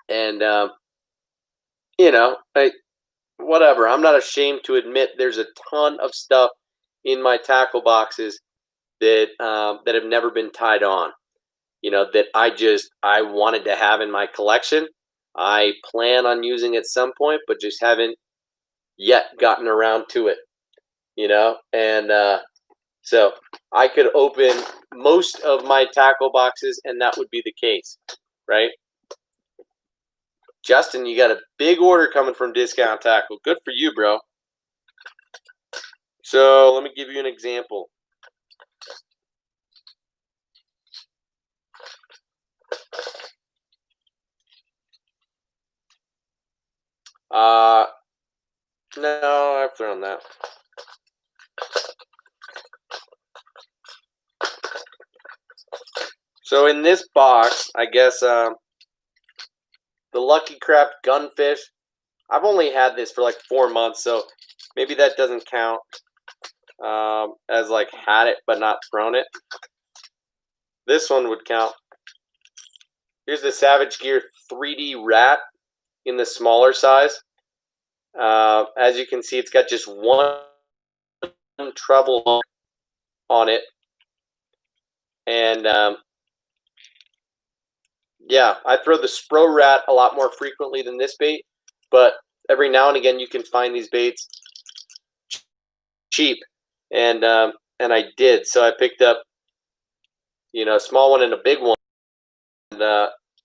And whatever. I'm not ashamed to admit there's a ton of stuff in my tackle boxes that that have never been tied on. That I wanted to have in my collection. I plan on using at some point, but just haven't yet gotten around to it. And so I could open most of my tackle boxes, and that would be the case, right? Justin, you got a big order coming from Discount Tackle. Good for you, bro. So let me give you an example. No, I've thrown that. So in this box, I guess the Lucky Craft Gunfish. I've only had this for like 4 months, so maybe that doesn't count as like had it but not thrown it. This one would count. Here's the Savage Gear 3D Rat in the smaller size. As you can see, it's got just one treble on it. And yeah, I throw the Spro Rat a lot more frequently than this bait, but every now and again you can find these baits cheap, and I did. So I picked up, a small one and a big one, and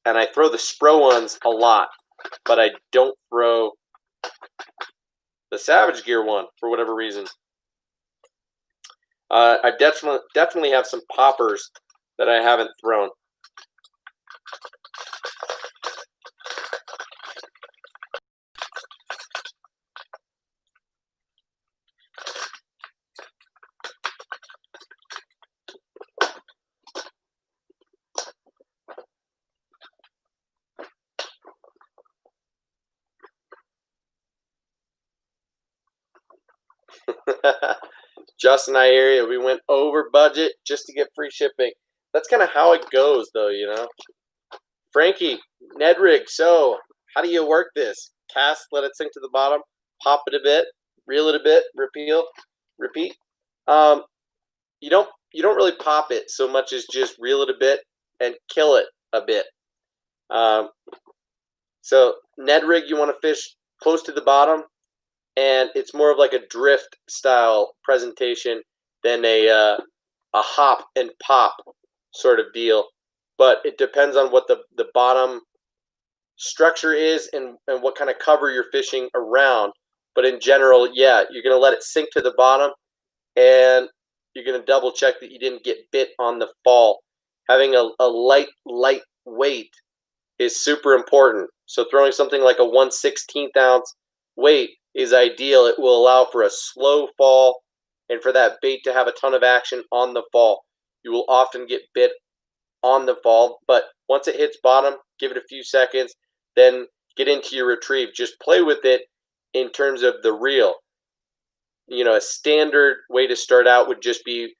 I throw the Spro ones a lot, but I don't throw the Savage Gear one for whatever reason. I definitely have some poppers that I haven't thrown. Justin, I hear you. We went over budget just to get free shipping. That's kind of how it goes, though, Frankie, Ned Rig, so how do you work this? Cast, let it sink to the bottom, pop it a bit, reel it a bit, repeat. You don't really pop it so much as just reel it a bit and kill it a bit. So Ned Rig, you want to fish close to the bottom, and it's more of like a drift style presentation than a hop and pop sort of deal. But it depends on what the bottom structure is and what kind of cover you're fishing around. But in general, yeah, you're going to let it sink to the bottom, and you're going to double check that you didn't get bit on the fall. Having a light weight is super important. So throwing something like a 1/16 ounce weight is ideal. It will allow for a slow fall and for that bait to have a ton of action on the fall. You will often get bit on the fall, but once it hits bottom, give it a few seconds, then get into your retrieve. Just play with it in terms of the reel. A standard way to start out would just be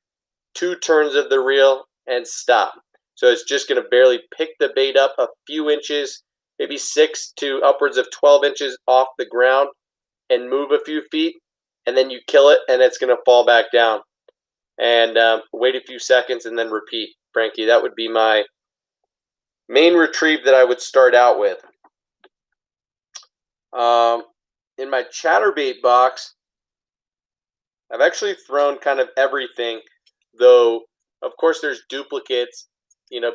2 turns of the reel and stop. So it's just going to barely pick the bait up a few inches, maybe 6 to upwards of 12 inches off the ground, and move a few feet, and then you kill it, and it's going to fall back down. And wait a few seconds, and then repeat, Frankie. That would be my main retrieve that I would start out with. In my chatterbait box, I've actually thrown kind of everything, though of course there's duplicates,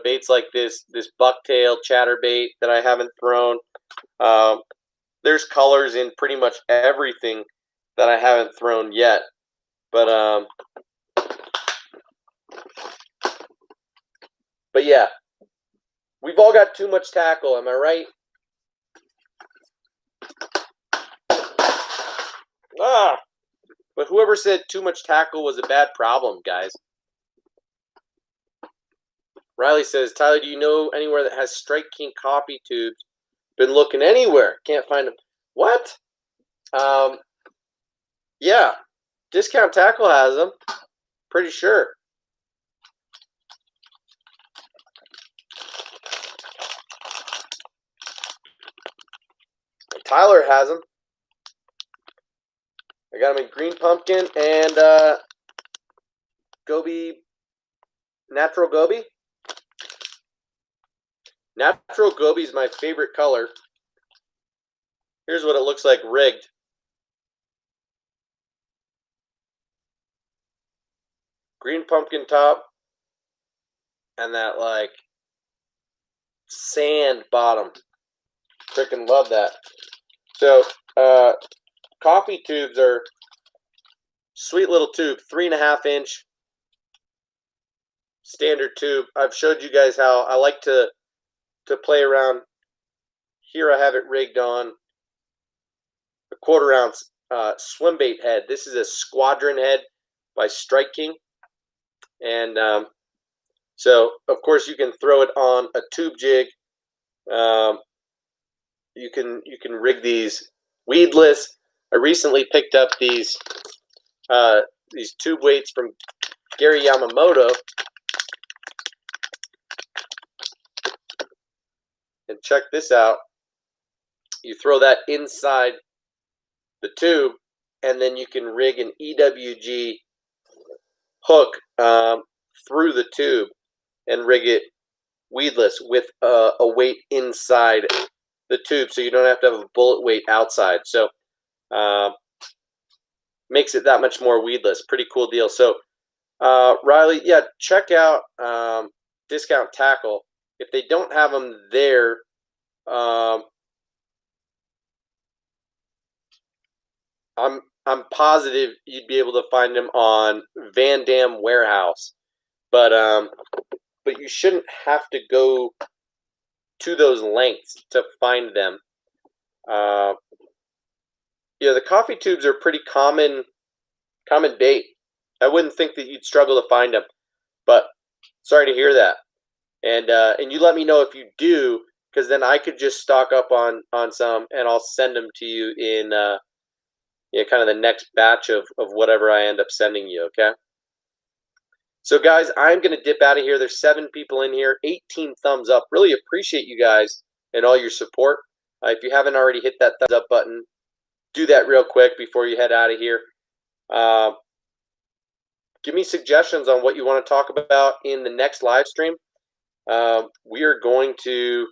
baits like this bucktail chatterbait that I haven't thrown. There's colors in pretty much everything that I haven't thrown yet. But yeah, we've all got too much tackle, am I right? But whoever said too much tackle was a bad problem, guys? Riley says, Tyler, do you know anywhere that has Strike King coffee tubes? Been looking anywhere. Can't find them. What? Yeah. Discount Tackle has them. Pretty sure. Tyler has them. I got them in green pumpkin and goby, natural goby. Natural goby is my favorite color. Here's what it looks like rigged. Green pumpkin top and that like sand bottom. Freaking love that. So coffee tubes are sweet little tube, 3.5 inch standard tube. I've showed you guys how I like to play around. Here I have it rigged on a 1/4 ounce swim bait head. This is a Squadron head by Strike King, and so of course you can throw it on a tube jig. You can rig these weedless. I recently picked up these tube weights from Gary Yamamoto, and check this out. You throw that inside the tube, and then you can rig an EWG hook through the tube and rig it weedless with a weight inside the tube, so you don't have to have a bullet weight outside. So makes it that much more weedless. Pretty cool deal. So Riley, yeah, check out Discount Tackle. If they don't have them there, I'm positive you'd be able to find them on Van Dam Warehouse, but you shouldn't have to go to those lengths to find them. The coffee tubes are pretty common bait. I wouldn't think that you'd struggle to find them, but sorry to hear that. And you let me know if you do, because then I could just stock up on some, and I'll send them to you in kind of the next batch of whatever I end up sending you, okay? So, guys, I'm going to dip out of here. There's 7 people in here, 18 thumbs up. Really appreciate you guys and all your support. If you haven't already hit that thumbs up button, do that real quick before you head out of here. Give me suggestions on what you want to talk about in the next live stream. We are going to,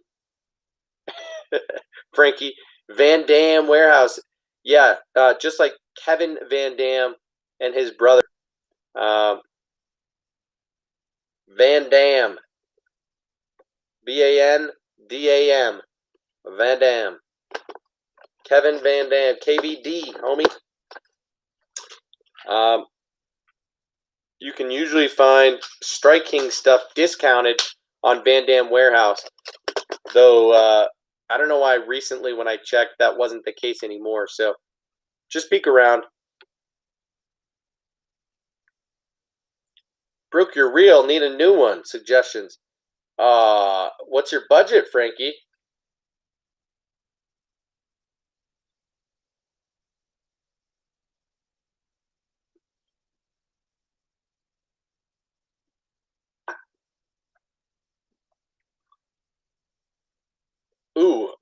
Frankie, Van Dam Warehouse. Yeah, just like Kevin Van Dam and his brother. Van Dam. VANDAM. Van Dam. Kevin Van Dam. KVD, homie. You can usually find Strike King stuff discounted on Van Dam Warehouse. Though, I don't know why recently when I checked that wasn't the case anymore. So just peek around. Broke your reel, need a new one. Suggestions. What's your budget, Frankie?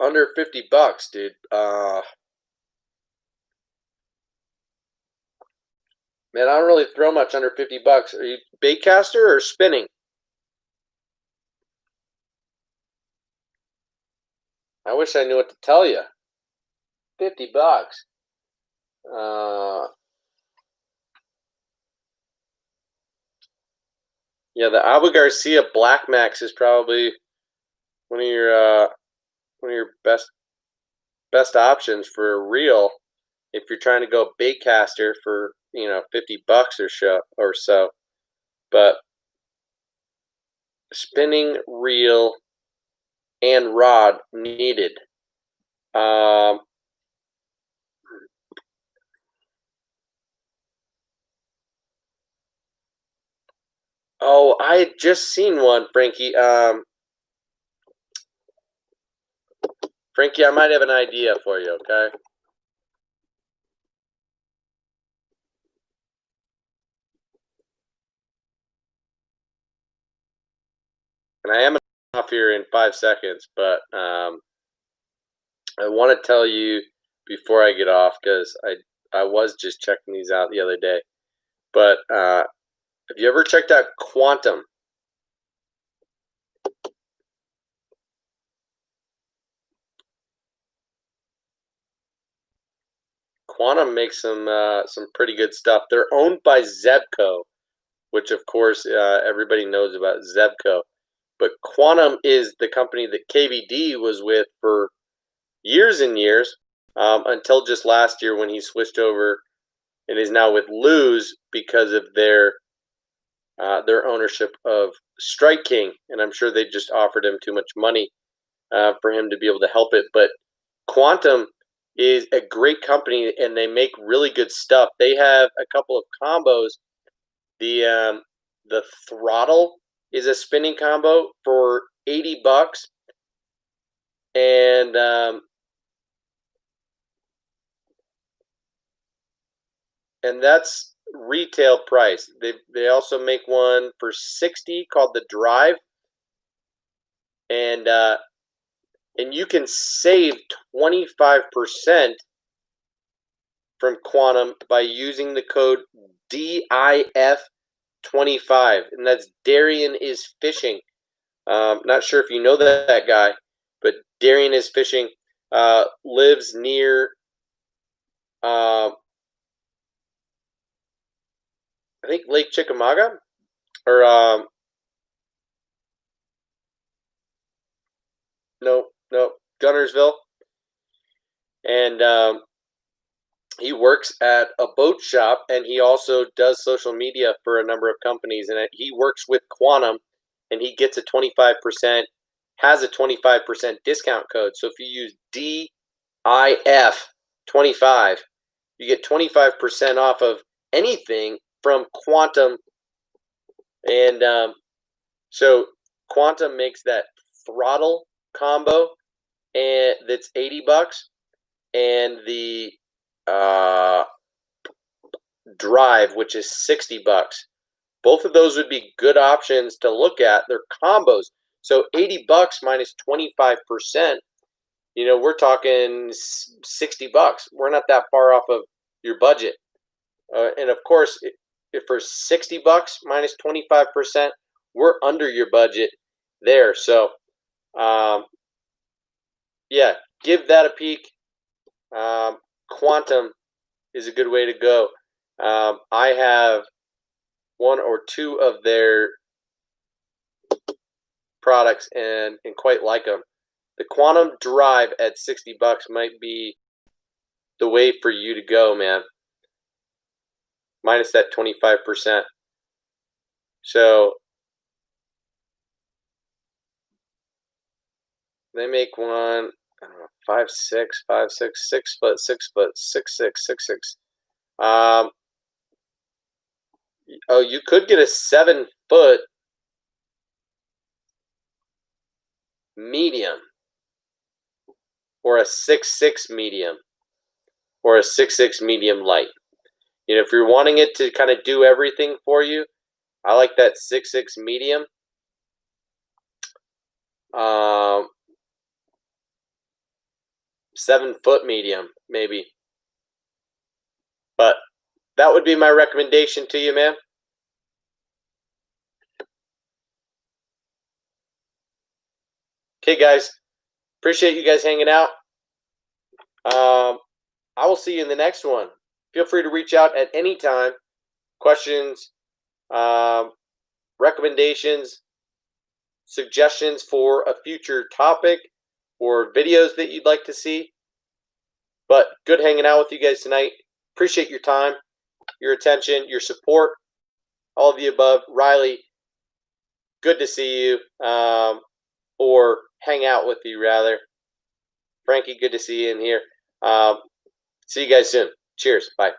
under $50, dude. Man, I don't really throw much under $50. Are you baitcaster or spinning? I wish I knew what to tell you. $50. Yeah, the Abu Garcia Black Max is probably one of your best options for a reel if you're trying to go baitcaster for $50 or so. But spinning reel and rod needed. Oh, I had just seen one, Frankie. Frankie, I might have an idea for you, okay? And I am off here in 5 seconds, but I want to tell you before I get off, because I was just checking these out the other day. But have you ever checked out Quantum? Quantum makes some pretty good stuff. They're owned by Zebco, which of course everybody knows about Zebco. But Quantum is the company that KVD was with for years and years, until just last year when he switched over and is now with Lose because of their ownership of Strike King. And I'm sure they just offered him too much money for him to be able to help it. But Quantum is a great company, and they make really good stuff. They have a couple of combos. The throttle is a spinning combo for $80, and that's retail price. They also make one for $60 called the Drive, and you can save 25% from Quantum by using the code DIF25, and that's Darian is Fishing. Not sure if you know that guy, but Darian is Fishing lives near I think Lake Chickamauga, or no, Gunnersville, and he works at a boat shop, and he also does social media for a number of companies, and he works with Quantum, and he gets a 25%, has a 25% discount code. So if you use DIF25, you get 25% off of anything from Quantum. And so Quantum makes that throttle combo, and that's $80, and the Drive, which is $60. Both of those would be good options to look at. They're combos. So $80 minus 25%, we're talking $60. We're not that far off of your budget. And of course, if for $60 minus 25%, we're under your budget there. So, yeah, give that a peek. Quantum is a good way to go. I have one or two of their products and quite like them. The Quantum Drive at $60 might be the way for you to go, man. Minus that 25%. So they make one 5'6", 6 foot, 6 foot, 6'6", 6'6". You could get a 7 foot medium, or a 6'6" medium, or a 6'6" medium light. If you're wanting it to kind of do everything for you, I like that 6'6" medium. 7-foot medium, maybe. But that would be my recommendation to you, man. Okay, guys. Appreciate you guys hanging out. I will see you in the next one. Feel free to reach out at any time. Questions, recommendations, suggestions for a future topic or videos that you'd like to see. But good hanging out with you guys tonight. Appreciate your time, your attention, your support, all of the above. Riley, good to see you, or hang out with you, rather. Frankie, good to see you in here. See you guys soon. Cheers. Bye.